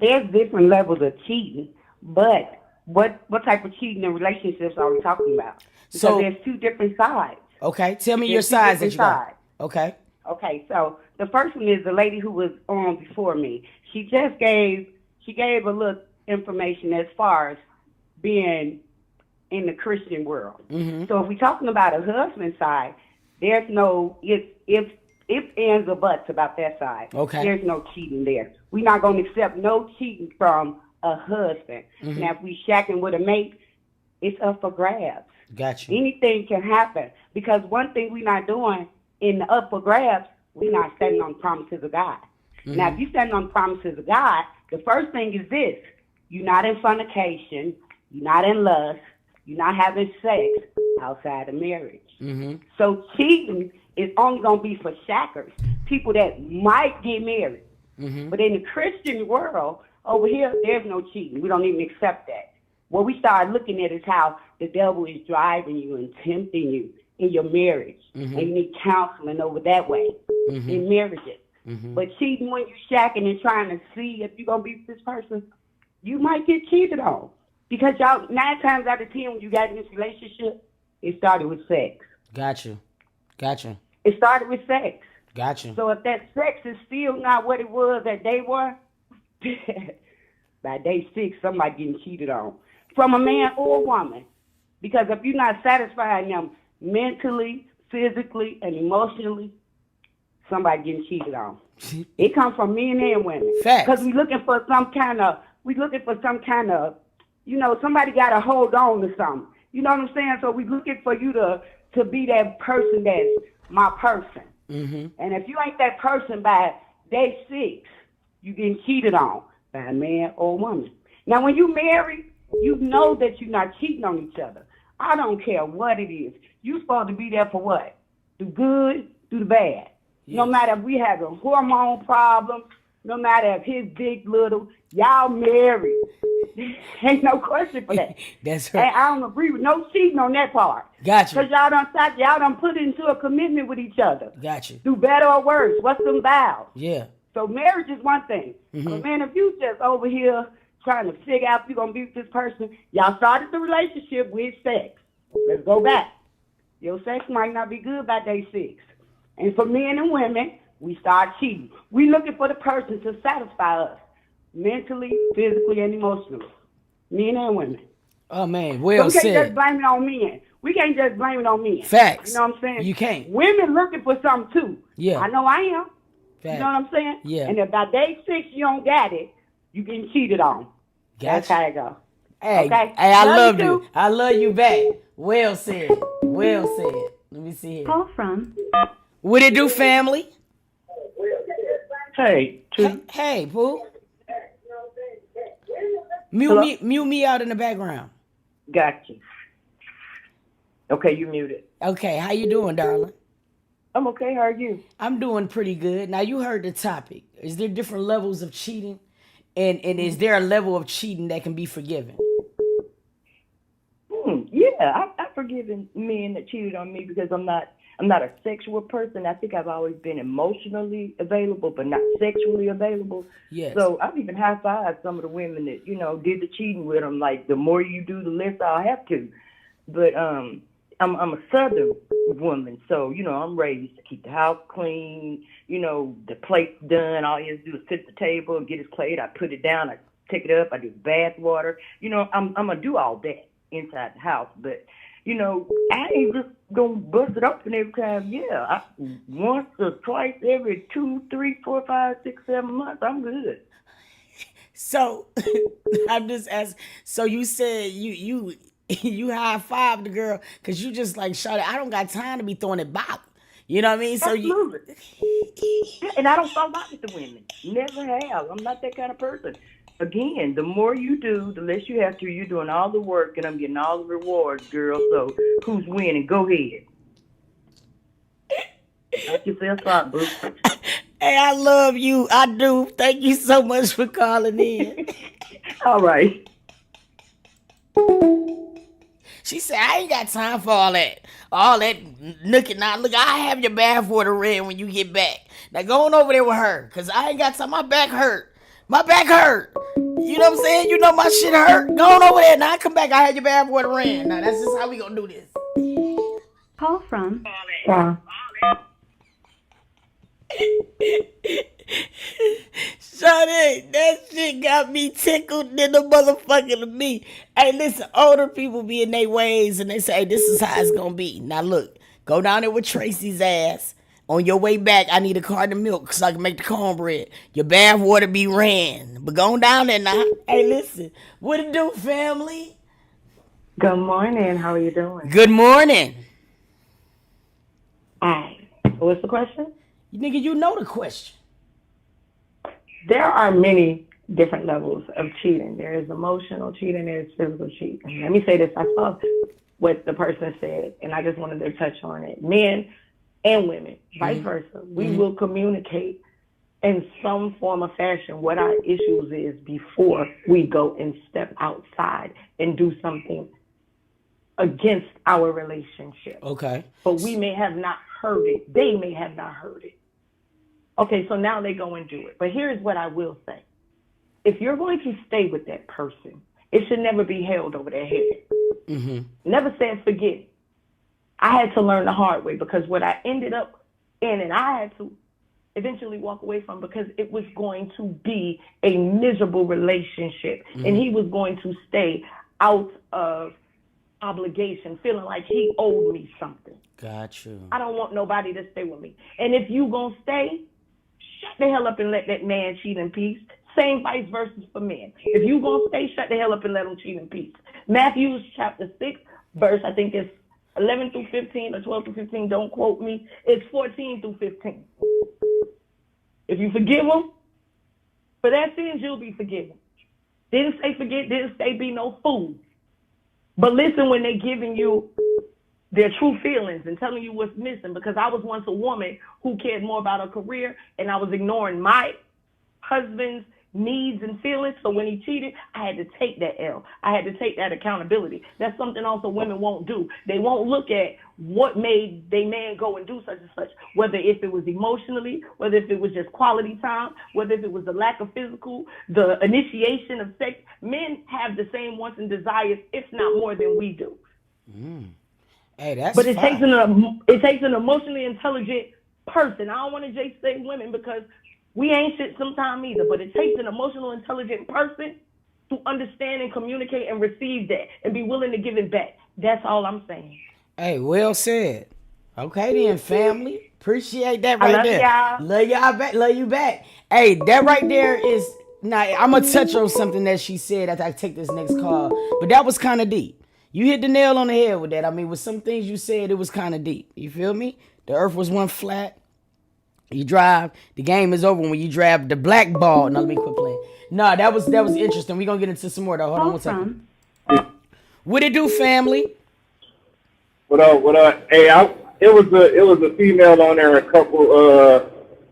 there's different levels of cheating, but what type of cheating in relationships are we talking about? Because So, there's two different sides. okay, tell me your There's two sides that different you got. sides. Okay. Okay, so the first one is the lady who was on before me. She gave a little information as far as being in the Christian world. Mm-hmm. So if we're talking about a husband side, there's no if ands or buts about that side. Okay. There's no cheating there. We're not going to accept no cheating from a husband. Mm-hmm. Now if we shacking with a mate, it's up for grabs. Got you. Anything can happen because one thing we're not doing in the up for grabs, we're not standing on the promises of God. Mm-hmm. Now, if you stand on the promises of God, the first thing is this: you're not in fornication, you're not in lust, you're not having sex outside of marriage. Mm-hmm. So cheating is only going to be for shackers, people that might get married. Mm-hmm. But in the Christian world, over here, there's no cheating. We don't even accept that. What we start looking at is how the devil is driving you and tempting you in your marriage. Mm-hmm. And you need counseling over that way Mm-hmm. in marriages. Mm-hmm. But cheating when you shacking and trying to see if you're going to be with this person, you might get cheated on. Because y'all, 9 times out of 10, when you got in this relationship, it started with sex. Got you. It started with sex. Got you. So if that sex is still not what it was that day 1, by day 6, somebody getting cheated on. From a man or a woman. Because if you're not satisfying them mentally, physically, and emotionally, somebody getting cheated on. It comes from men and women. Facts. Because we're looking for some kind of, somebody got to hold on to something. You know what I'm saying? So we're looking for you to be that person that's my person. Mm-hmm. And if you ain't that person by day 6, you getting cheated on by a man or a woman. Now, when you marry, you know that you're not cheating on each other. I don't care what it is. You're supposed to be there for what? The good, do the bad. Yes. No matter if we having hormone problems, no matter if his big, little, y'all married. Ain't no question for that. That's right. And I don't agree with no cheating on that part. Got you. Because y'all done put into a commitment with each other. Got you. Do better or worse. What's them vows? Yeah. So marriage is one thing. Mm-hmm. But man, if you just over here trying to figure out if you're going to be with this person, y'all started the relationship with sex. Let's go back. Your sex might not be good by day 6. And for men and women, we start cheating. We looking for the person to satisfy us mentally, physically, and emotionally. Men and women. Oh man, well so we can't said. just blame it on men. We can't just blame it on men. Facts. You know what I'm saying? You can't. Women looking for something too. Yeah. I know I am. Facts. You know what I'm saying? Yeah. And if by day 6 you don't got it, you getting cheated on. That's how it go. Hey, Okay? hey, I love you. you. I love you back. Well said. Well said. Let me see here. Call from What it do, family? Hey, Hey, Pooh. Mute me out in the background. Gotcha. Okay, you muted. Okay, how you doing, darling? I'm okay. How are you? I'm doing pretty good. Now you heard the topic. Is there different levels of cheating? And is there a level of cheating that can be forgiven? Yeah, I've forgiven men that cheated on me because I'm not a sexual person. I think I've always been emotionally available, but not sexually available. Yes. So I've even high-fived some of the women that, did the cheating with them. Like, the more you do, the less I'll have to. But I'm a Southern woman, so, I'm raised to keep the house clean, the plate's done. All he has to do is sit at the table and get his plate. I put it down. I take it up. I do bath water. I'm going to do all that inside the house. But, I ain't just going to bust it open every time. Yeah, once or twice every 2, 3, 4, 5, 6, 7 months, I'm good. So, I'm just asking. So you said you high-fived the girl because you just like, shot it. I don't got time to be throwing it back. You know what I mean? So Absolutely. And I don't fall out with the women. Never have. I'm not that kind of person. Again, the more you do, the less you have to. You're doing all the work, and I'm getting all the rewards, girl. So who's winning? Go ahead. Knock yourself out, boo. Hey, I love you. I do. Thank you so much for calling in. All right. She said, I ain't got time for all that. All that nooking out. Look, I have your bathwater ready when you get back. Now go on over there with her. Cause I ain't got time. My back hurt. My back hurt. You know what I'm saying? You know my shit hurt. Go on over there. Now I come back. I had your bathwater ran. Now that's just how we gonna do this. Call from Yeah. Shawty, that shit got me tickled in the motherfucking to me. Hey, listen, older people be in their ways and they say, hey, this is how it's gonna be. Now look, go down there with Tracy's ass. On your way back, I need a carton of milk so I can make the cornbread. Your bath water be ran. But go down there now. Hey, listen, what it do, family? Good morning. How are you doing? Good morning. Hi. What's the question? Nigga, you know the question. There are many different levels of cheating. There is emotional cheating, there is physical cheating. Let me say this. I saw what the person said, and I just wanted to touch on it. Men and women, vice versa. We will communicate in some form or fashion what our issues is before we go and step outside and do something against our relationship. Okay. But we may have not heard it. They may have not heard it. Okay, so now they go and do it. But here's what I will say. If you're going to stay with that person, it should never be held over their head. Mm-hmm. Never said forget it. I had to learn the hard way because what I ended up in and I had to eventually walk away from because it was going to be a miserable relationship. And he was going to stay out of obligation, feeling like he owed me something. Got you. I don't want nobody to stay with me. And if you gonna stay, shut the hell up and let that man cheat in peace. Same vice versa for men. If you gonna stay, shut the hell up and let him cheat in peace. Matthew chapter 6, verse, I think it's 11 through 15 or 12 through 15, don't quote me. It's 14 through 15. If you forgive him, for their sins, you'll be forgiven. Didn't say forget, didn't say be no fool. But listen when they're giving you their true feelings and telling you what's missing, because I was once a woman who cared more about her career and I was ignoring my husband's needs and feelings. So when he cheated, I had to take that L. I had to take that accountability. That's something also women won't do. They won't look at what made their man go and do such and such, whether if it was emotionally, whether if it was just quality time, whether if it was the lack of physical, the initiation of sex. Men have the same wants and desires, if not more than we do. Hey, that's but it fine. takes an emotionally intelligent person. I don't want to just say women because we ain't shit sometime either, but it takes an emotional intelligent person to understand and communicate and receive that and be willing to give it back. That's all I'm saying. Hey, well said. Okay then, family. Appreciate that right I love there. y'all. Love y'all back. Love you back. Hey, that right there is now. I'm gonna touch on something that she said after I take this next call, but that was kind of deep. You hit the nail on the head with that. I mean, with some things you said, it was kind of deep. You feel me? The earth was one flat. You drive, the game is over when you drive the black ball. Now let me quit playing. Nah, that was interesting. We're gonna get into some more though. Hold on one second. What it do, family? What up? What up? Hey, it was a female on there a couple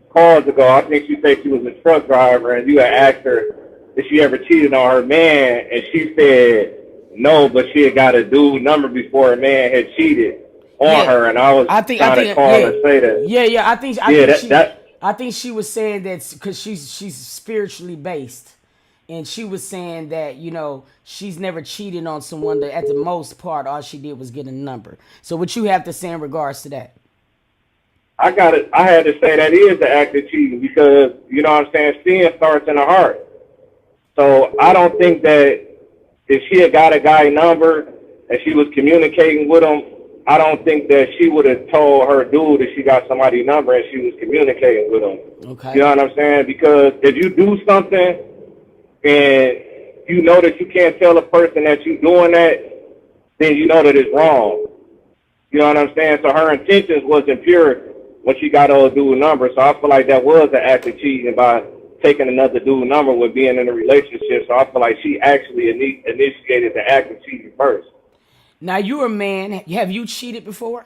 calls ago. I think she said she was a truck driver, and you had asked her if she ever cheated on her man, and she said no, but she had got a dude number before her man had cheated on her, and I was trying to call and say that. Yeah. I think she was saying that because she's spiritually based. And she was saying that, you know, she's never cheated on someone that at the most part, all she did was get a number. So what you have to say in regards to that? I had to say that is the act of cheating because, you know what I'm saying, sin starts in the heart. So I don't think that if she had got a guy number and she was communicating with him, I don't think that she would have told her dude that she got somebody's number and she was communicating with him. Okay. You know what I'm saying? Because if you do something and you know that you can't tell a person that you're doing that, then you know that it's wrong. You know what I'm saying? So her intentions wasn't pure when she got old dude number. So I feel like that was an act of cheating by taking another dude number with being in a relationship. So I feel like she actually initiated the act of cheating first. Now you're a man. Have you cheated before?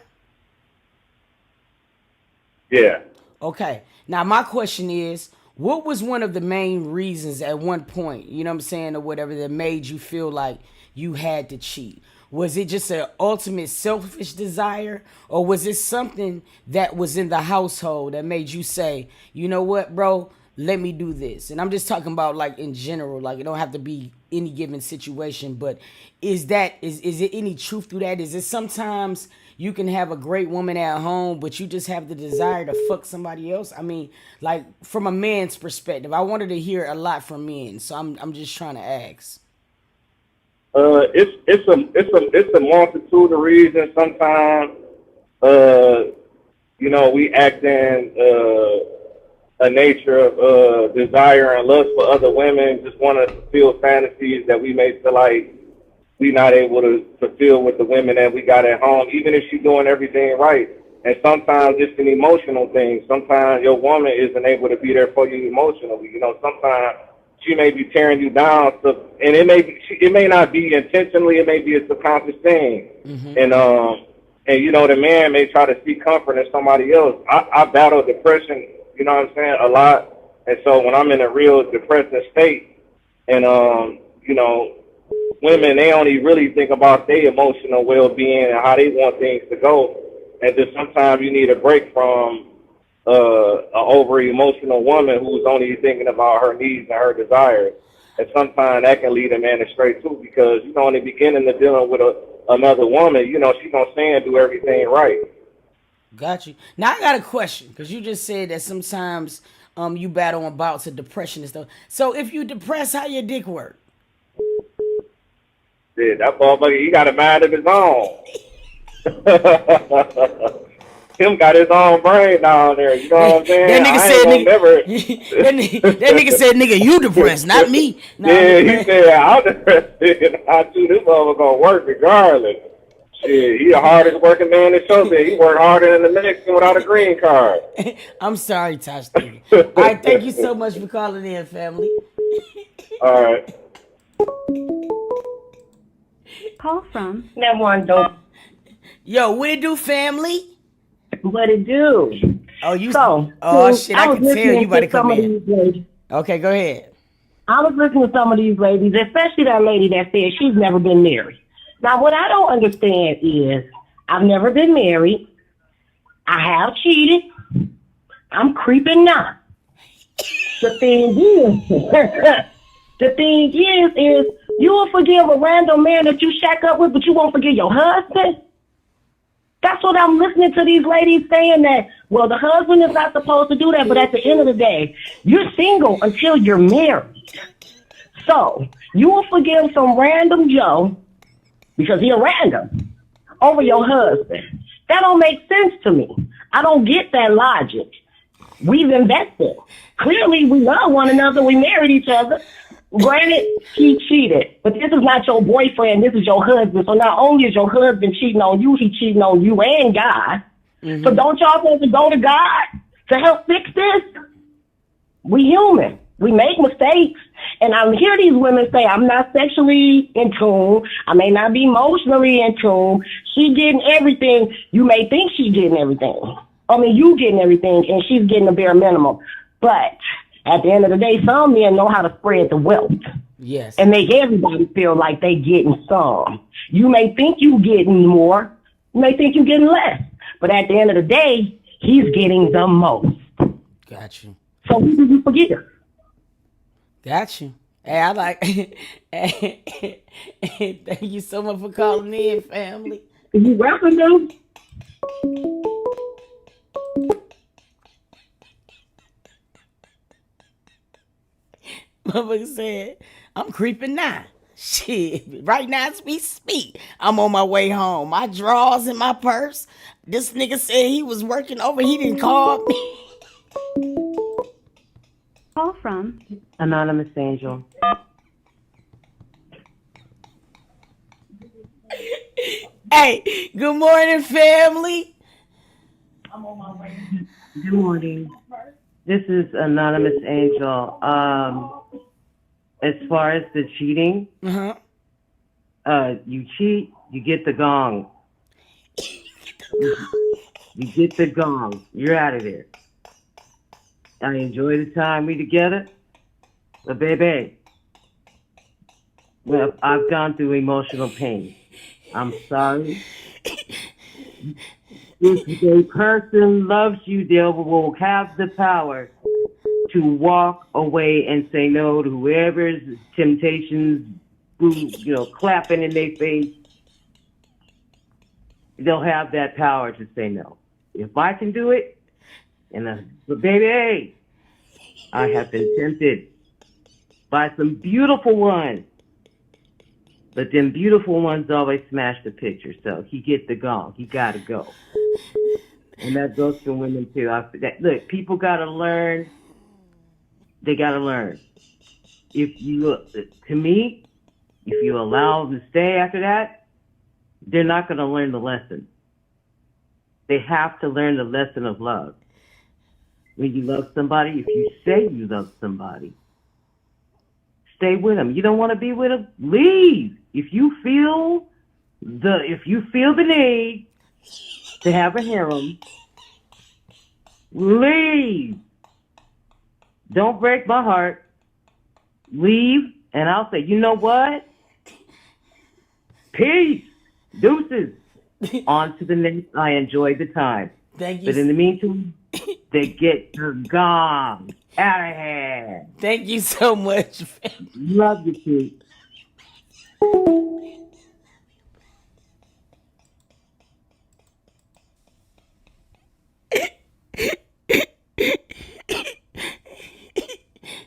Yeah. Okay. Now, my question is, what was one of the main reasons at one point, you know what I'm saying, or whatever, that made you feel like you had to cheat? Was it just an ultimate selfish desire, or was it something that was in the household that made you say, you know what, bro, let me do this? And I'm just talking about like in general, like it don't have to be any given situation, but is there any truth to that? Is it sometimes you can have a great woman at home, but you just have the desire to fuck somebody else? I mean, like from a man's perspective, I wanted to hear a lot from men, so I'm just trying to ask. It's a multitude of reasons. Sometimes, we act in a nature of desire and lust for other women, just want to fulfill fantasies that we may feel like we not able to fulfill with the women that we got at home, even if she's doing everything right. And sometimes it's an emotional thing. Sometimes your woman isn't able to be there for you emotionally. Sometimes she may be tearing you down, and it may not be intentionally. It may be a subconscious thing. Mm-hmm. And the man may try to seek comfort in somebody else. I battle depression, a lot. And so when I'm in a real depressive state, and women, they only really think about their emotional well-being and how they want things to go. And then sometimes you need a break from an overly emotional woman who's only thinking about her needs and her desires. And sometimes that can lead a man astray too, because in the beginning of dealing with another woman, she's gonna say and do everything right. Got you. Now I got a question, because you just said that sometimes you battle on bouts of depression and stuff. So if you depressed, how your dick work? Yeah, that motherfucker, he got a mind of his own. Him got his own brain down there. You know what I'm saying? That nigga said, nigga, you depressed, not me. Nah, yeah, he said, I'm depressed. I do this motherfucker gonna work regardless. Shit, he the hardest working man in show. He worked harder than the Mexican without a green card. I'm sorry, Tosh. All right, thank you so much for calling in, family. All right. Call from. That one don't. Yo, what it do, family? What it do? Oh, you. Oh shit! I can tell you about to come in. Okay, go ahead. I was listening to some of these ladies, especially that lady that said she's never been married. Now, what I don't understand is I've never been married. I have cheated. I'm creeping now. The thing is you will forgive a random man that you shack up with, but you won't forgive your husband. That's what I'm listening to these ladies saying, that, well, the husband is not supposed to do that, but at the end of the day, you're single until you're married. So you will forgive some random Joe, because he's random, over your husband. That don't make sense to me. I don't get that logic. We've invested. Clearly, we love one another. We married each other. Granted, he cheated, but this is not your boyfriend. This is your husband. So not only is your husband cheating on you, he cheating on you and God. Mm-hmm. So don't y'all want to go to God to help fix this? We human. We make mistakes. And I hear these women say, I'm not sexually in tune. I may not be emotionally in tune. She getting everything. You may think she's getting everything. I mean, you getting everything, and she's getting the bare minimum. But at the end of the day, some men know how to spread the wealth. Yes. And make everybody feel like they getting some. You may think you getting more. You may think you getting less. But at the end of the day, he's getting the most. Got you. So who do you forgive? Got you. Hey, I like. Thank you so much for calling in, family. You welcome, dude. Motherfucker said, I'm creeping now. Shit, right now as we speak, I'm on my way home. My drawers in my purse. This nigga said he was working over. He didn't call me. Call from. Anonymous Angel. Hey, good morning, family. I'm on my way. Good morning. This is Anonymous Angel. As far as the cheating, you cheat, you get the gong. You get the gong. You're out of there. I enjoy the time we together. But baby, well, I've gone through emotional pain. I'm sorry. If a person loves you, they will have the power to walk away and say no to whoever's temptations, clapping in their face. They'll have that power to say no. If I can do it, but baby, I have been tempted by some beautiful ones. But them beautiful ones always smash the picture. So he get the gong. He got to go. And that goes for women too. Look, people got to learn. They got to learn. To me, if you allow them to stay after that, they're not going to learn the lesson. They have to learn the lesson of love. When you love somebody, if you say you love somebody, stay with them. You don't want to be with them? Leave. If you feel the need to have a harem, leave. Don't break my heart. Leave, and I'll say, you know what? Peace. Deuces. On to the next. I enjoyed the time. Thank you. But in the meantime, they get gone. Out of here. Thank you so much. Love you, Pete.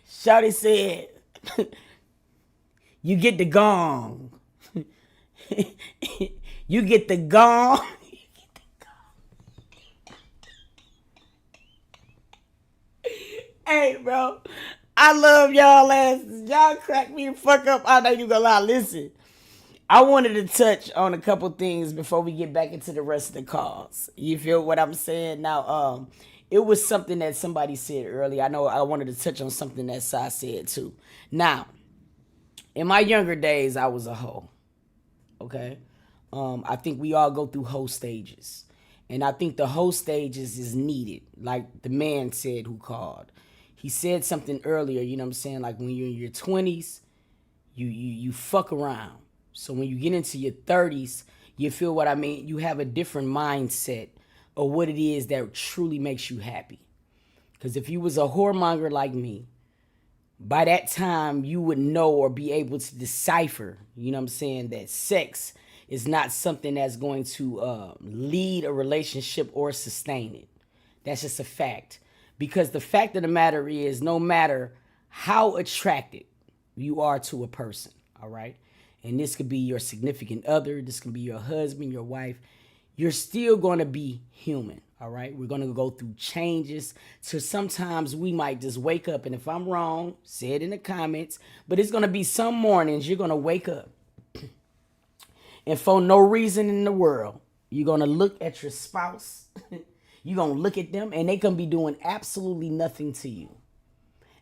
Shawty said, you get the gong. You get the gong. Hey, bro, I love y'all asses. Y'all crack me the fuck up. I know you gonna lie. Listen, I wanted to touch on a couple things before we get back into the rest of the calls. You feel what I'm saying? Now, it was something that somebody said earlier. I know I wanted to touch on something that Sai said too. Now, in my younger days, I was a hoe. Okay? I think we all go through hoe stages. And I think the hoe stages is needed. Like the man said who called. He said something earlier, you know what I'm saying? Like when you're in your 20s, you fuck around. So when you get into your 30s, you feel what I mean? You have a different mindset of what it is that truly makes you happy. Because if you was a whoremonger like me, by that time you would know or be able to decipher, you know what I'm saying, that sex is not something that's going to lead a relationship or sustain it. That's just a fact. Because the fact of the matter is, no matter how attracted you are to a person, all right? And this could be your significant other, this can be your husband, your wife, you're still going to be human, all right? We're going to go through changes. So sometimes we might just wake up, and if I'm wrong, say it in the comments, but it's going to be some mornings you're going to wake up, and for no reason in the world, you're going to look at your spouse, you're going to look at them, and they can be doing absolutely nothing to you.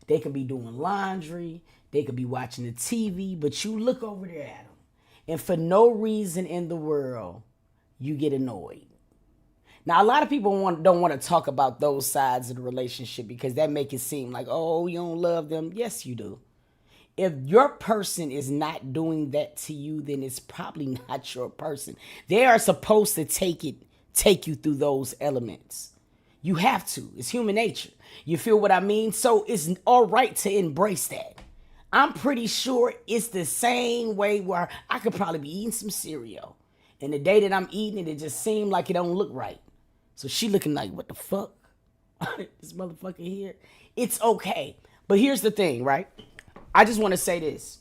They could be doing laundry, they could be watching the TV, but you look over there at them, and for no reason in the world, you get annoyed. Now, a lot of people don't want to talk about those sides of the relationship because that make it seem like, oh, you don't love them. Yes, you do. If your person is not doing that to you, then it's probably not your person. They are supposed to take you through those elements. You have to. It's human nature. You feel what I mean? So it's all right to embrace that. I'm pretty sure it's the same way where I could probably be eating some cereal, and the day that I'm eating it, it just seemed like it don't look right. So she looking like, what the fuck? This motherfucker here. It's okay. But here's the thing, right? I just want to say this.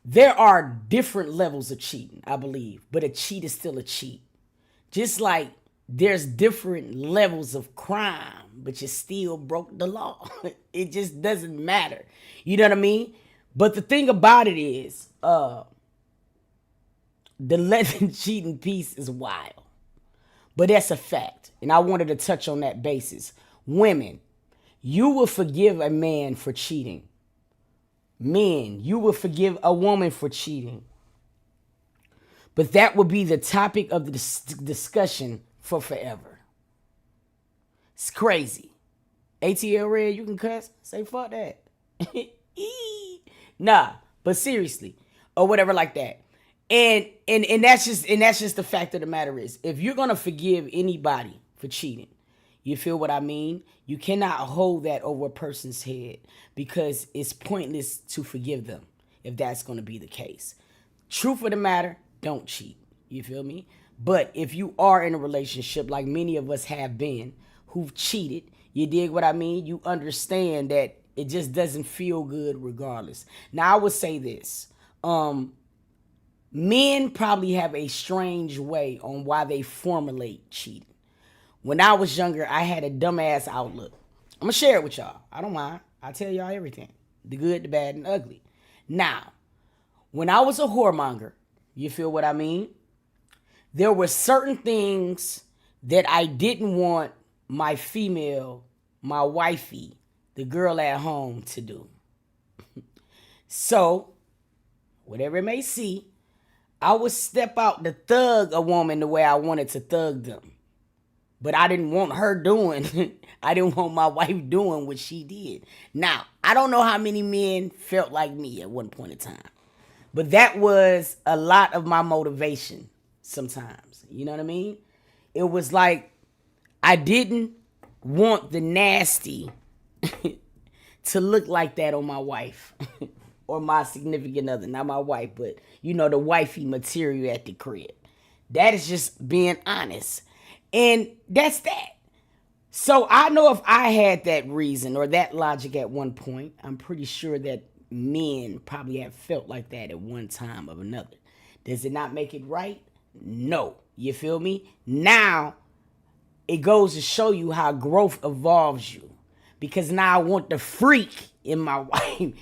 There are different levels of cheating, I believe. But a cheat is still a cheat. Just like there's different levels of crime, but you still broke the law. It just doesn't matter. You know what I mean? But the thing about it is, the legend cheating piece is wild. But that's a fact. And I wanted to touch on that basis. Women, you will forgive a man for cheating. Men, you will forgive a woman for cheating. But that will be the topic of the discussion for forever. It's crazy. ATL Red, you can cuss. Say fuck that. Nah, but seriously, or whatever like that. And that's just the fact of the matter is, if you're gonna forgive anybody for cheating, you feel what I mean? You cannot hold that over a person's head because it's pointless to forgive them if that's gonna be the case. Truth of the matter, don't cheat. You feel me? But if you are in a relationship like many of us have been, who've cheated, you dig what I mean? You understand that it just doesn't feel good regardless. Now I would say this. Men probably have a strange way on why they formulate cheating. When I was younger, I had a dumbass outlook. I'm going to share it with y'all. I don't mind. I'll tell y'all everything. The good, the bad, and the ugly. Now, when I was a whoremonger, you feel what I mean? There were certain things that I didn't want my female, my wifey, the girl at home to do. So, whatever it may see, I would step out to thug a woman the way I wanted to thug them. But I didn't want her doing, I didn't want my wife doing what she did. Now, I don't know how many men felt like me at one point in time. But that was a lot of my motivation sometimes. You know what I mean? It was like I didn't want the nasty to look like that on my wife or my significant other. Not my wife, but, the wifey material at the crib. That is just being honest. And that's that. So I know if I had that reason or that logic at one point, I'm pretty sure that men probably have felt like that at one time or another. Does it not make it right? No. You feel me? Now, it goes to show you how growth evolves you. Because now I want the freak in my wife.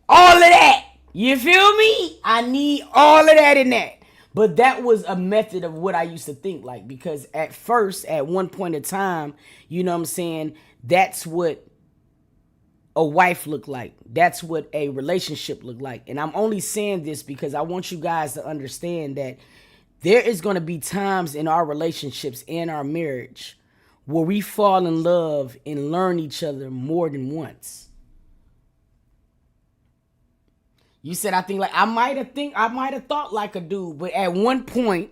All of that. You feel me? I need all of that in that. But that was a method of what I used to think like. Because at first, at one point in time, you know what I'm saying, that's what a wife looked like. That's what a relationship looked like. And I'm only saying this because I want you guys to understand that there is going to be times in our relationships and our marriage where we fall in love and learn each other more than once. You said, I think like, I might have thought like a dude, but at one point,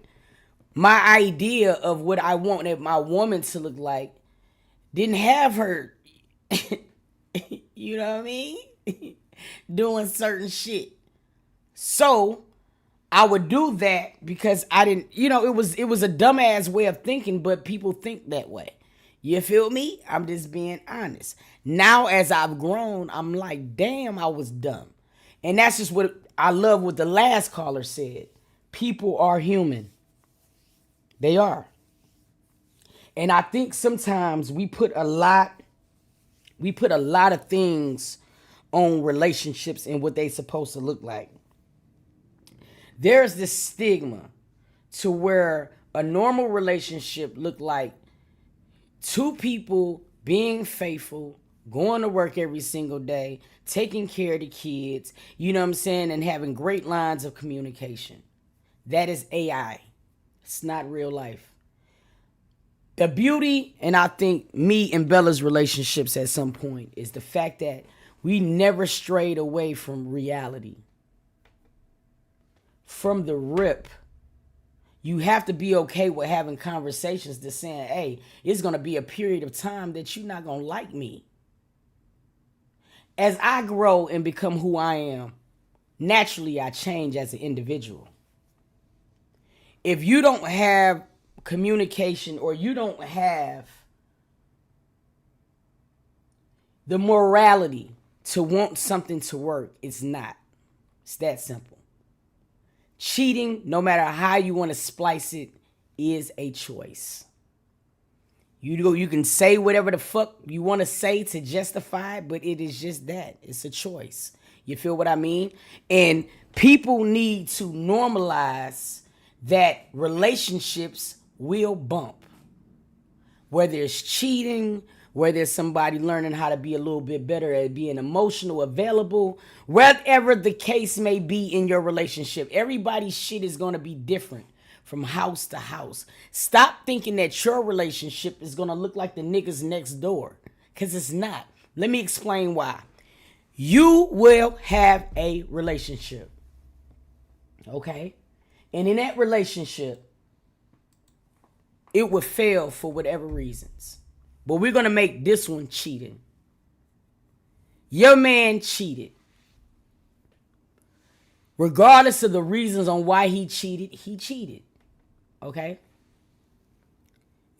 my idea of what I wanted my woman to look like didn't have her, you know what I mean? Doing certain shit. So I would do that because I didn't, it was a dumbass way of thinking, but people think that way. You feel me? I'm just being honest. Now, as I've grown, I'm like, damn, I was dumb. And that's just what I love what the last caller said. People are human. They are. And I think sometimes we put a lot of things on relationships and what they supposed to look like. There's this stigma to where a normal relationship look like two people being faithful, going to work every single day, taking care of the kids, you know what I'm saying, and having great lines of communication. That is AI. It's not real life. The beauty, and I think me and Bella's relationships at some point, is the fact that we never strayed away from reality. From the rip, you have to be okay with having conversations to saying, hey, it's going to be a period of time that you're not going to like me. As I grow and become who I am, naturally I change as an individual. If you don't have communication or you don't have the morality to want something to work, it's not. It's that simple. Cheating, no matter how you want to splice it, is a choice. You can say whatever the fuck you want to say to justify it, but it is just that. It's a choice. You feel what I mean? And people need to normalize that relationships will bump. Whether it's cheating, whether it's somebody learning how to be a little bit better at being emotional, available, whatever the case may be in your relationship, everybody's shit is going to be different from house to house. Stop thinking that your relationship is going to look like the niggas next door, because it's not. Let me explain why. You will have a relationship, okay? And in that relationship, it will fail for whatever reasons. But we're going to make this one cheating. Your man cheated. Regardless of the reasons on why he cheated. Okay?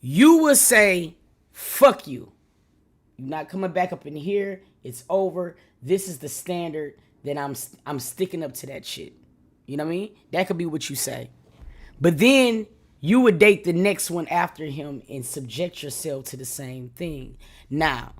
You will say, fuck you. You're not coming back up in here. It's over. This is the standard that I'm sticking up to that shit. You know what I mean? That could be what you say. But then you would date the next one after him and subject yourself to the same thing. Now,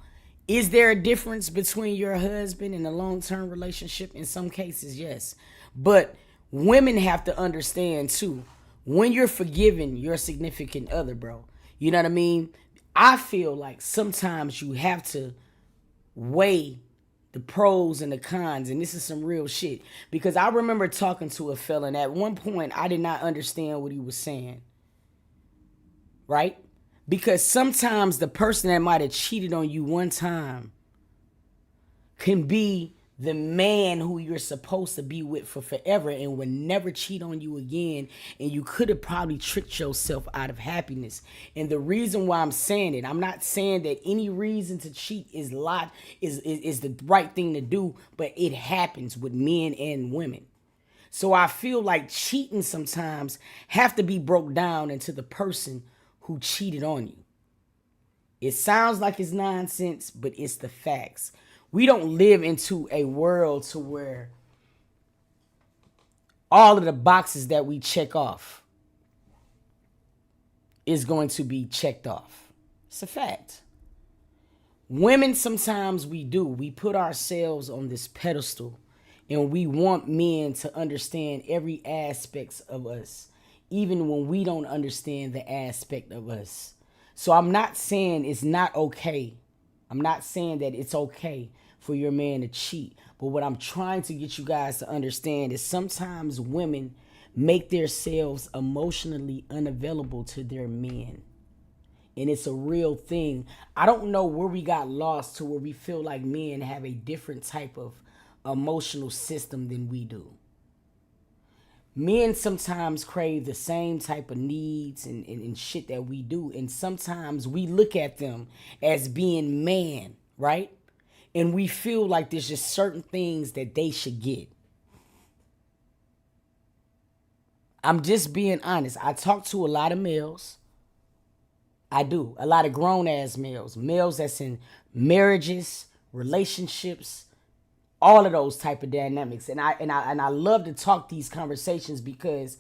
is there a difference between your husband and a long-term relationship? In some cases, yes. But women have to understand too, when you're forgiving your significant other, bro, you know what I mean? I feel like sometimes you have to weigh the pros and the cons, and this is some real shit. Because I remember talking to a fella, and at one point I did not understand what he was saying. Right? Because sometimes the person that might have cheated on you one time can be the man who you're supposed to be with for forever and will never cheat on you again. And you could have probably tricked yourself out of happiness. And the reason why I'm saying it, I'm not saying that any reason to cheat is the right thing to do, but it happens with men and women. So I feel like cheating sometimes have to be broke down into the person who cheated on you. It sounds like it's nonsense, but it's the facts. We don't live into a world to where all of the boxes that we check off is going to be checked off. It's a fact. Women, sometimes we do. We put ourselves on this pedestal and we want men to understand every aspect of us, even when we don't understand the aspect of us. So I'm not saying it's not okay. I'm not saying that it's okay for your man to cheat. But what I'm trying to get you guys to understand is sometimes women make themselves emotionally unavailable to their men. And it's a real thing. I don't know where we got lost to where we feel like men have a different type of emotional system than we do. Men sometimes crave the same type of needs and shit that we do. And sometimes we look at them as being man, right? And we feel like there's just certain things that they should get. I'm just being honest. I talk to a lot of males. I do. A lot of grown-ass males. Males that's in marriages, relationships, all of those type of dynamics. And I love to talk these conversations because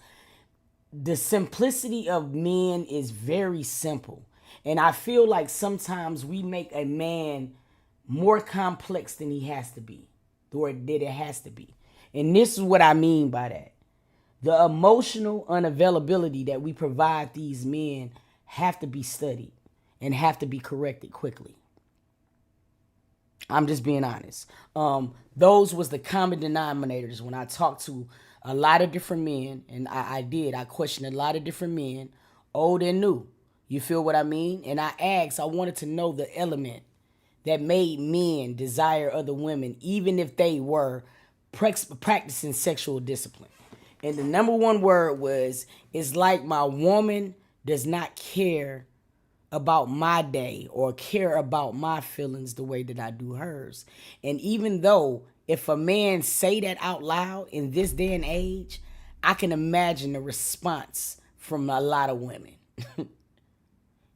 the simplicity of men is very simple. And I feel like sometimes we make a man more complex than he has to be, or that it has to be. And this is what I mean by that. The emotional unavailability that we provide these men have to be studied and have to be corrected quickly. I'm just being honest. Those was the common denominators when I talked to a lot of different men, and I questioned a lot of different men, old and new. You feel what I mean? And I wanted to know the element that made men desire other women, even if they were practicing sexual discipline. And the number one word was, it's like my woman does not care about my day or care about my feelings the way that I do hers. And even though if a man say that out loud in this day and age, I can imagine the response from a lot of women.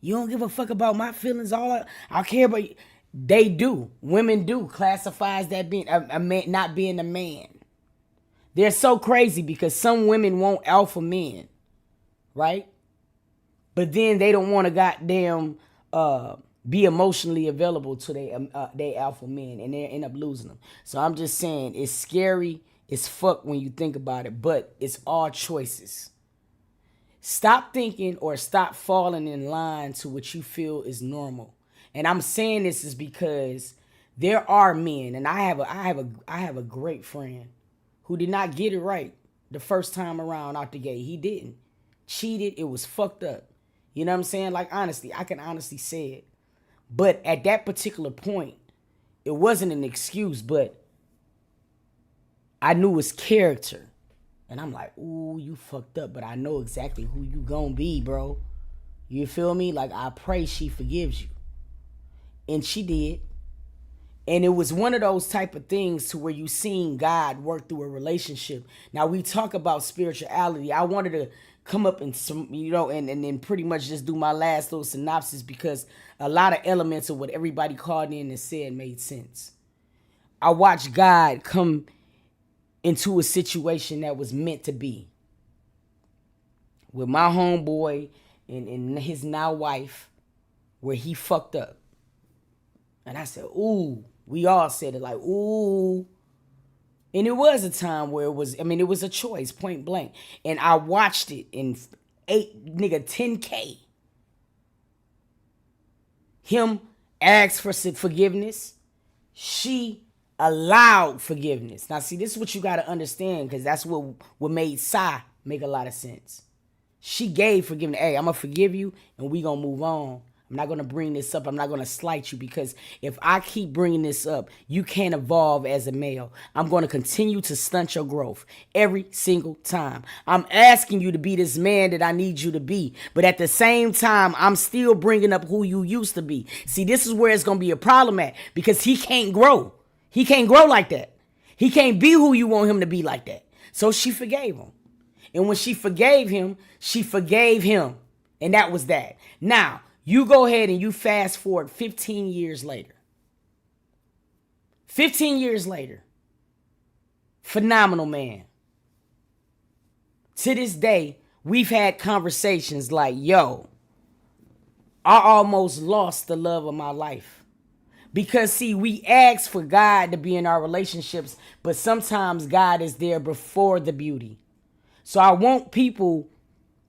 You don't give a fuck about my feelings. I care about you. They do. Women do classify as that being a man, not being a man. They're so crazy because some women want alpha men, right? But then they don't want to goddamn be emotionally available to they alpha men, and they end up losing them. So I'm just saying, it's scary as fuck when you think about it, but it's all choices. Stop thinking or stop falling in line to what you feel is normal. And I'm saying this is because there are men, and I have a great friend who did not get it right the first time around out the gate. He didn't. cheated, it was fucked up. You know what I'm saying? Like, honestly, I can honestly say it. But at that particular point, it wasn't an excuse, but I knew his character. And I'm like, ooh, you fucked up, but I know exactly who you gonna be, bro. You feel me? Like, I pray she forgives you. And she did. And it was one of those type of things to where you seen God work through a relationship. Now, we talk about spirituality. I wanted to come up and some, and then pretty much just do my last little synopsis because a lot of elements of what everybody called in and said made sense. I watched God come into a situation that was meant to be with my homeboy and his now wife, where he fucked up. And I said, ooh, we all said it like, ooh. And it was a time where it was a choice, point blank. And I watched it in 10K. Him asked for forgiveness. She allowed forgiveness. Now, see, this is what you got to understand, because that's what made Sai make a lot of sense. She gave forgiveness. Hey, I'm going to forgive you, and we going to move on. I'm not going to bring this up. I'm not going to slight you, because if I keep bringing this up, you can't evolve as a male. I'm going to continue to stunt your growth every single time. I'm asking you to be this man that I need you to be. But at the same time, I'm still bringing up who you used to be. See, this is where it's going to be a problem at, because he can't grow. He can't grow like that. He can't be who you want him to be like that. So she forgave him. And when she forgave him, And that was that. Now, you go ahead and you fast forward 15 years later. 15 years later. Phenomenal man. To this day, we've had conversations like, yo, I almost lost the love of my life. Because, see, we ask for God to be in our relationships, but sometimes God is there before the beauty. So I want people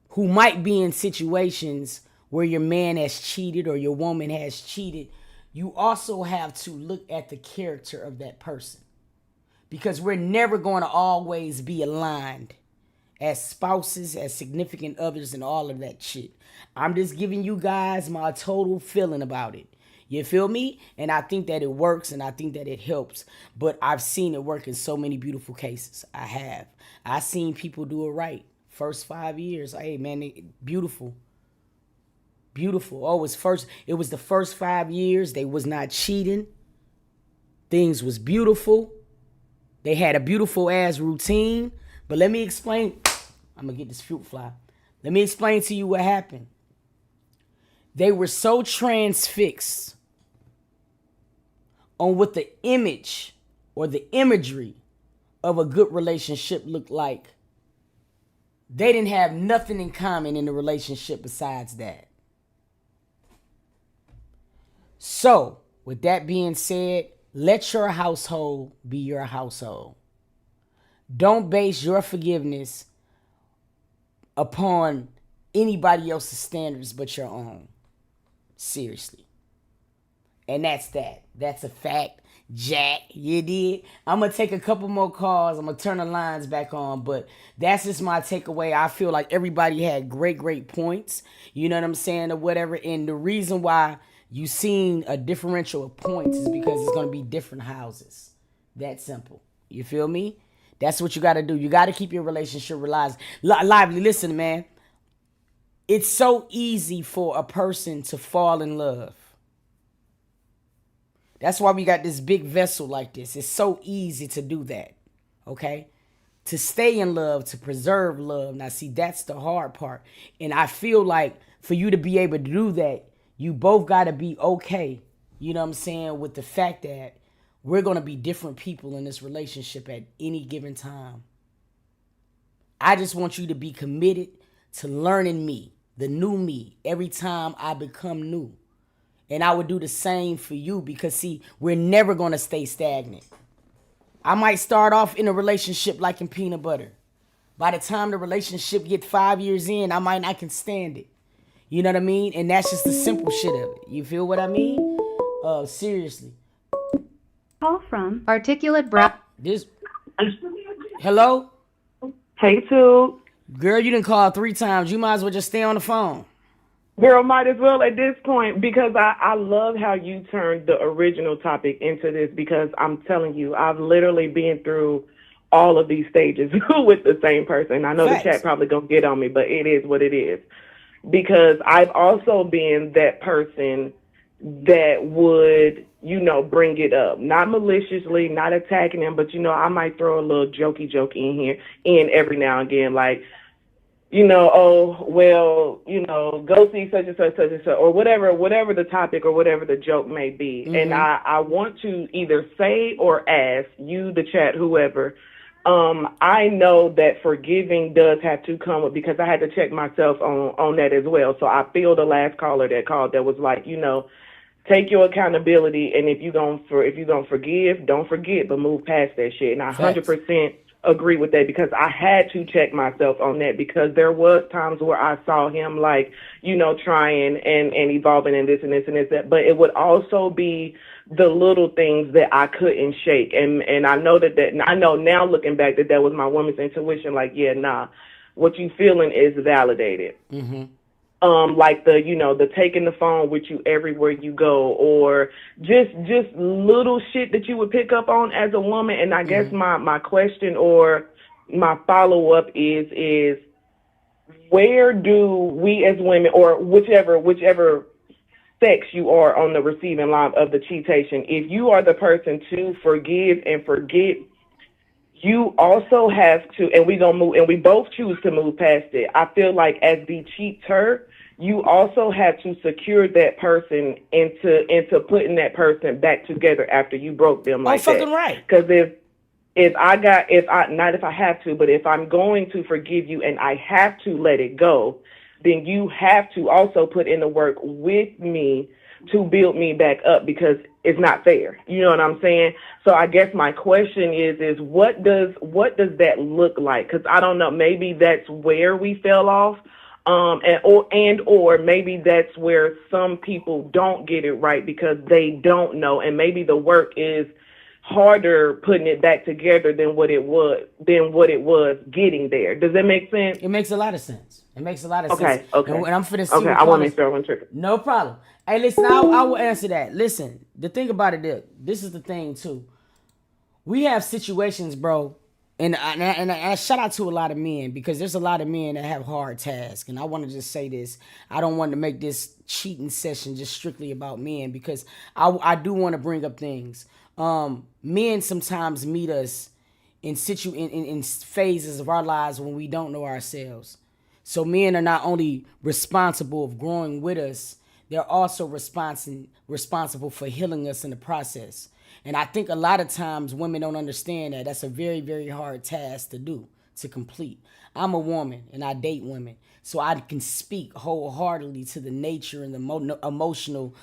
who might be in situations where your man has cheated or your woman has cheated, you also have to look at the character of that person. Because we're never going to always be aligned as spouses, as significant others, and all of that shit. I'm just giving you guys my total feeling about it. You feel me? And I think that it works, and I think that it helps. But I've seen it work in so many beautiful cases. I have. I've seen people do it right. First 5 years, hey man, beautiful. Beautiful. Oh, it was the first 5 years. They was not cheating. Things was beautiful. They had a beautiful ass routine. But let me explain. I'm going to get this fruit fly. Let me explain to you what happened. They were so transfixed on what the image or the imagery of a good relationship looked like. They didn't have nothing in common in the relationship besides that. So, with that being said, let your household be your household. Don't base your forgiveness upon anybody else's standards but your own. Seriously. And that's that. That's a fact. Jack, you did. I'm going to take a couple more calls. I'm going to turn the lines back on. But that's just my takeaway. I feel like everybody had great points. You know what I'm saying? Or whatever. And the reason why you seen a differential of points is because it's going to be different houses. That simple. You feel me? That's what you got to do. You got to keep your relationship lively. Listen, man. It's so easy for a person to fall in love. That's why we got this big vessel like this. It's so easy to do that. Okay? To stay in love, to preserve love. Now, see, that's the hard part. And I feel like for you to be able to do that, you both got to be okay, you know what I'm saying, with the fact that we're going to be different people in this relationship at any given time. I just want you to be committed to learning me, the new me, every time I become new. And I would do the same for you because, see, we're never going to stay stagnant. I might start off in a relationship like in peanut butter. By the time the relationship get 5 years in, I might not can stand it. You know what I mean? And that's just the simple shit of it. You feel what I mean? Seriously. Call from Articulate Brown. Hello? Hey, Tube. Girl, you didn't call 3 times. You might as well just stay on the phone. Girl, might as well at this point, because I love how you turned the original topic into this, because I'm telling you, I've literally been through all of these stages with the same person. I know Facts. the chat probably gonna get on me, but it is what it is. Because I've also been that person that would, bring it up. Not maliciously, not attacking him, but, I might throw a little jokey joke in every now and again, like, oh, well, go see such and such, or whatever the topic or whatever the joke may be. Mm-hmm. And I want to either say or ask you, the chat, whoever, I know that forgiving does have to come with, because I had to check myself on that as well. So I feel the last caller that called that was like, take your accountability, and if you're gonna forgive, don't forget, but move past that shit. And I 100% agree with that, because I had to check myself on that, because there was times where I saw him like, trying and evolving and this and this and this, that, but it would also be the little things that I couldn't shake. And I know that I know now, looking back, that was my woman's intuition. Like, yeah, nah, what you feeling is validated. Mm-hmm. Like the taking the phone with you everywhere you go, or just little shit that you would pick up on as a woman. And I guess my question or my follow up is where do we as women, or whichever sex you are on the receiving line of the cheatation, if you are the person to forgive and forget, you also have to, and we both choose to move past it. I feel like as the cheater, you also have to secure that person into putting that person back together after you broke them like that. Oh, fucking right. Because if I'm going to forgive you and I have to let it go, then you have to also put in the work with me to build me back up, because it's not fair. You know what I'm saying? So I guess my question is what does that look like? Because I don't know, maybe that's where we fell off, or maybe that's where some people don't get it right because they don't know, and maybe the work is harder putting it back together than what it was getting there. Does that make sense? It makes a lot of sense. It makes a lot of sense. Okay. And I'm finna see. Okay, I want to make sure I wasn't tripping. No problem. Hey, listen, I will answer that. Listen, the thing about it is, this is the thing too. We have situations, bro, and I shout out to a lot of men, because there's a lot of men that have hard tasks. And I want to just say this. I don't want to make this cheating session just strictly about men, because I do want to bring up things. Men sometimes meet us in phases of our lives when we don't know ourselves. So men are not only responsible of growing with us, they're also responsible for healing us in the process. And I think a lot of times women don't understand that. That's a very, very hard task to do, to complete. I'm a woman and I date women, so I can speak wholeheartedly to the nature and the emotional,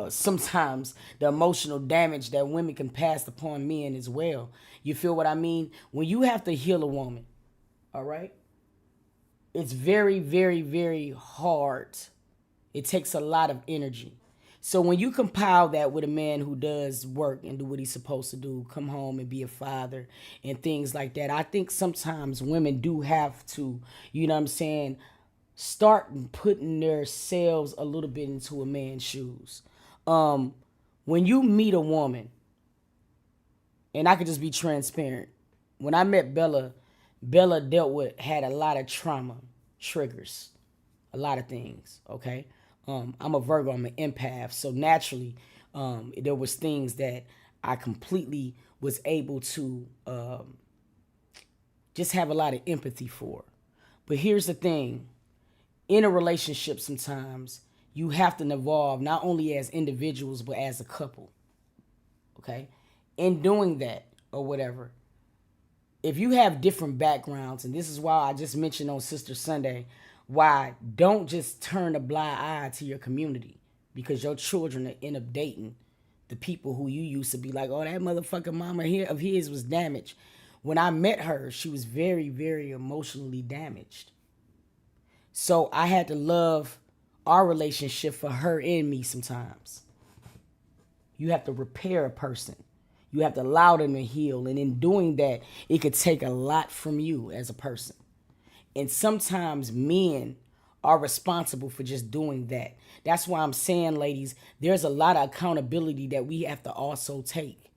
sometimes the emotional damage that women can pass upon men as well. You feel what I mean? When you have to heal a woman, all right, it's very, very, very hard. It takes a lot of energy. So when you compile that with a man who does work and do what he's supposed to do, come home and be a father and things like that, I think sometimes women do have to, you know what I'm saying, start putting themselves a little bit into a man's shoes. When you meet a woman, and I could just be transparent, when I met Bella had a lot of trauma triggers, a lot of things, okay? I'm a Virgo, I'm an empath, so naturally there was things that I completely was able to just have a lot of empathy for. But here's the thing, in a relationship sometimes you have to evolve not only as individuals but as a couple, okay? In doing that or whatever, if you have different backgrounds, and this is why I just mentioned on Sister Sunday, why don't just turn a blind eye to your community, because your children will end up dating the people who you used to be like, oh, that motherfucking mama here of his was damaged. When I met her, she was very, very emotionally damaged. So I had to love our relationship for her and me sometimes. You have to repair a person. You have to allow them to heal. And in doing that, it could take a lot from you as a person. And sometimes men are responsible for just doing that. That's why I'm saying, ladies, there's a lot of accountability that we have to also take.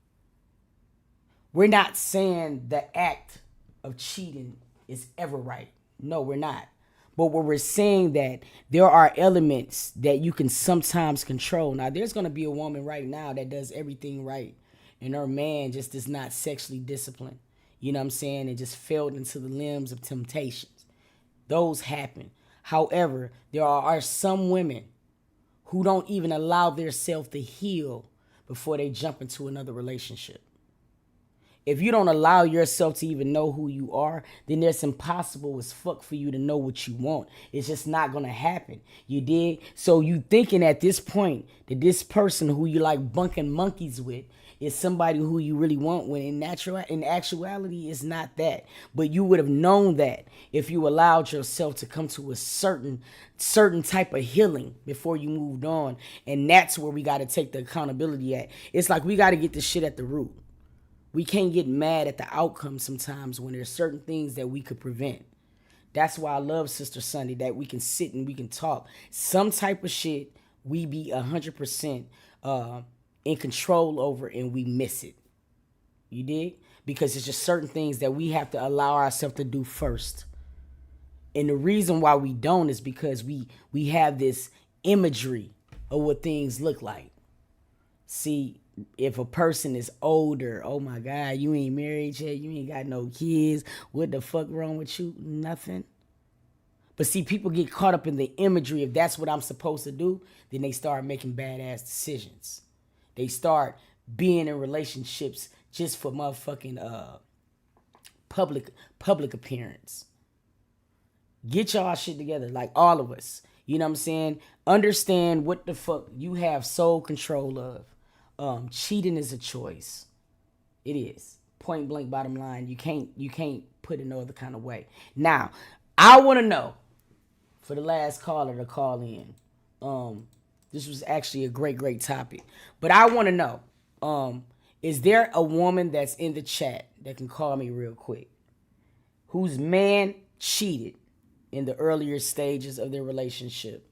We're not saying the act of cheating is ever right. No, we're not. But what we're saying that there are elements that you can sometimes control. Now, there's going to be a woman right now that does everything right, and her man just is not sexually disciplined. You know what I'm saying? And just fell into the limbs of temptations. Those happen. However, there are some women who don't even allow themselves to heal before they jump into another relationship. If you don't allow yourself to even know who you are, then it's impossible as fuck for you to know what you want. It's just not gonna happen. You dig? So you thinking at this point that this person who you like bunking monkeys with is somebody who you really want, when in actuality it's not that. But you would have known that if you allowed yourself to come to a certain type of healing before you moved on. And that's where we gotta take the accountability at. It's like we gotta get this shit at the root. We can't get mad at the outcome sometimes when there's certain things that we could prevent. That's why I love Sister Sunday, that we can sit and we can talk. Some type of shit we be 100% in control over and we miss it. You dig? Because it's just certain things that we have to allow ourselves to do first. And the reason why we don't is because we have this imagery of what things look like. See, if a person is older, oh my God, you ain't married yet, you ain't got no kids, what the fuck wrong with you? Nothing. But see, people get caught up in the imagery. If that's what I'm supposed to do, then they start making badass decisions. They start being in relationships just for motherfucking public appearance. Get y'all shit together, like all of us. You know what I'm saying? Understand what the fuck you have sole control of. Cheating is a choice. It is. Point blank, bottom line. You can't put it no other kind of way. Now, I want to know, for the last caller to call in, this was actually a great topic. But I want to know, is there a woman that's in the chat that can call me real quick, whose man cheated in the earlier stages of their relationship,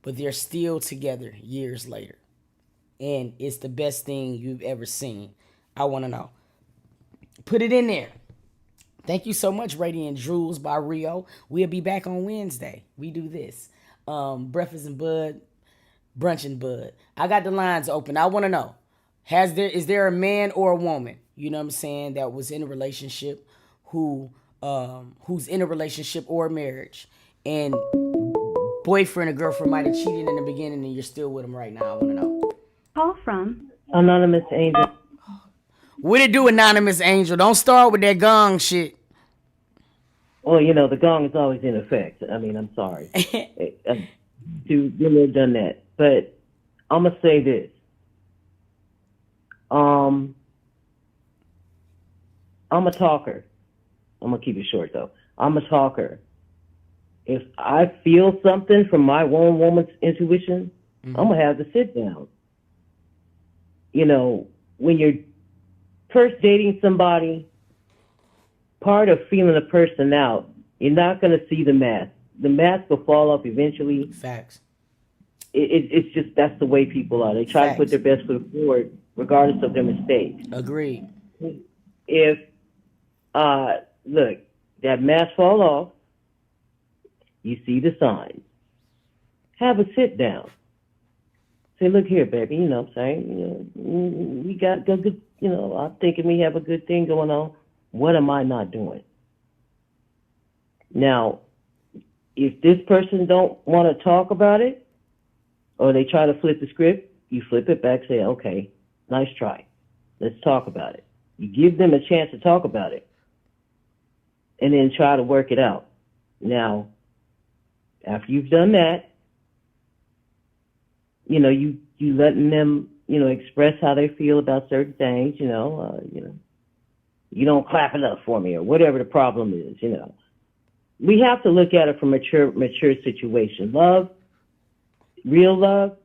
but they're still together years later? And it's the best thing you've ever seen. I want to know. Put it in there. Thank you so much, Radiant Drools by Rio. We'll be back on Wednesday. We do this. Breakfast and Bud, Brunch and Bud. I got the lines open. I want to know. Is there a man or a woman, you know what I'm saying, that was in a relationship who's in a relationship or a marriage, and boyfriend or girlfriend might have cheated in the beginning and you're still with them right now? I want to know. Call from Anonymous Angel. What it do, Anonymous Angel? Don't start with that gong shit. Well, you know, the gong is always in effect. I mean, I'm sorry to really have done that. But I'm going to say this. I'm a talker. I'm going to keep it short, though. I'm a talker. If I feel something from my one woman's intuition, I'm going to have to sit down. You know, when you're first dating somebody, part of feeling a person out, you're not going to see the mask. The mask will fall off eventually. Facts. It's just, that's the way people are. They try to put their best foot forward, regardless of their mistakes. Agreed. If, look, that mask fall off, you see the signs. Have a sit down. Say, look here, baby, you know what I'm saying? You know, we got good, you know, I'm thinking we have a good thing going on. What am I not doing? Now, if this person don't want to talk about it, or they try to flip the script, you flip it back, say, okay, nice try. Let's talk about it. You give them a chance to talk about it, and then try to work it out. Now, after you've done that, you know, you letting them, you know, express how they feel about certain things, you know, you don't clap it up for me or whatever the problem is, you know. We have to look at it from mature situation. Love, real love,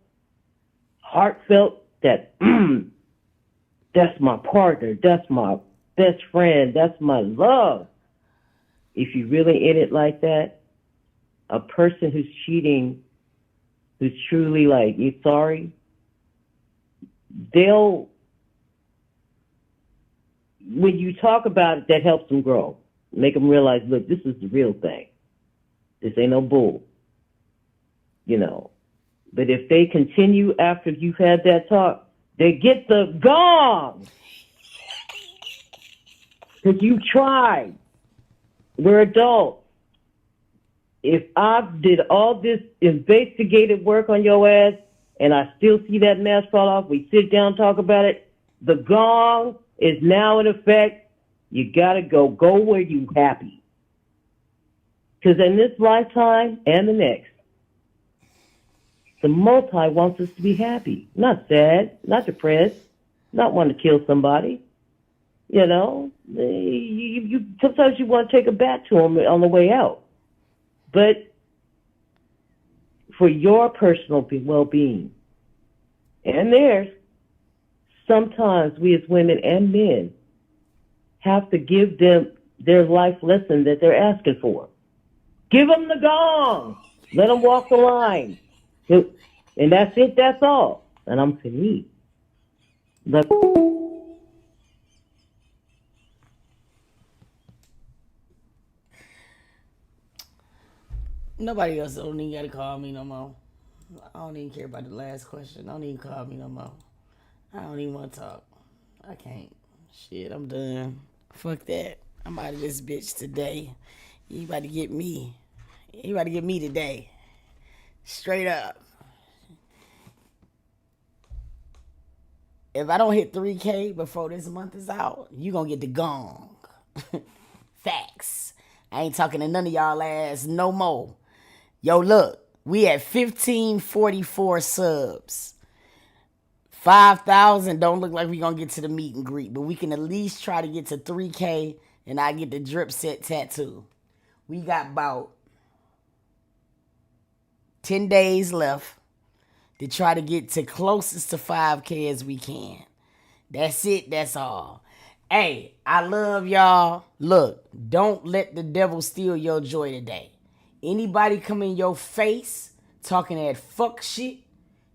heartfelt, that, that's my partner, that's my best friend, that's my love. if you're really in it like that, a person who's cheating, who's truly like, you're sorry, they'll, when you talk about it, that helps them grow. Make them realize, look, this is the real thing. This ain't no bull. You know. But if they continue after you've had that talk, they get the gong. Because you tried. We're adults. If I did all this investigative work on your ass and I still see that mask fall off, we sit down and talk about it, the gong is now in effect. You got to go where you happy. Because in this lifetime and the next, the multi wants us to be happy, not sad, not depressed, not want to kill somebody. You know, you sometimes you want to take a bat to them on the way out. But for your personal well-being and theirs, sometimes we as women and men have to give them their life lesson that they're asking for. Give them the gong. Let them walk the line. And that's it, that's all. And I'm saying, look. Nobody else don't even gotta call me no more. I don't even care about the last question. Don't even call me no more. I don't even want to talk. I can't. Shit, I'm done. Fuck that. I'm out of this bitch today. You about to get me. You about to get me today. Straight up. If I don't hit 3K before this month is out, you gonna get the gong. Facts. I ain't talking to none of y'all ass no more. Yo, look. We at 1544 subs. 5,000 don't look like we gonna get to the meet and greet, but we can at least try to get to 3K and I get the drip set tattoo. We got about 10 days left to try to get to closest to 5K as we can. That's it, that's all. Hey, I love y'all. Look, don't let the devil steal your joy today. Anybody come in your face talking that fuck shit,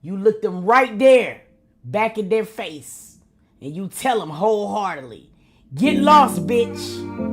you look them right there, back in their face, and you tell them wholeheartedly, get lost, bitch.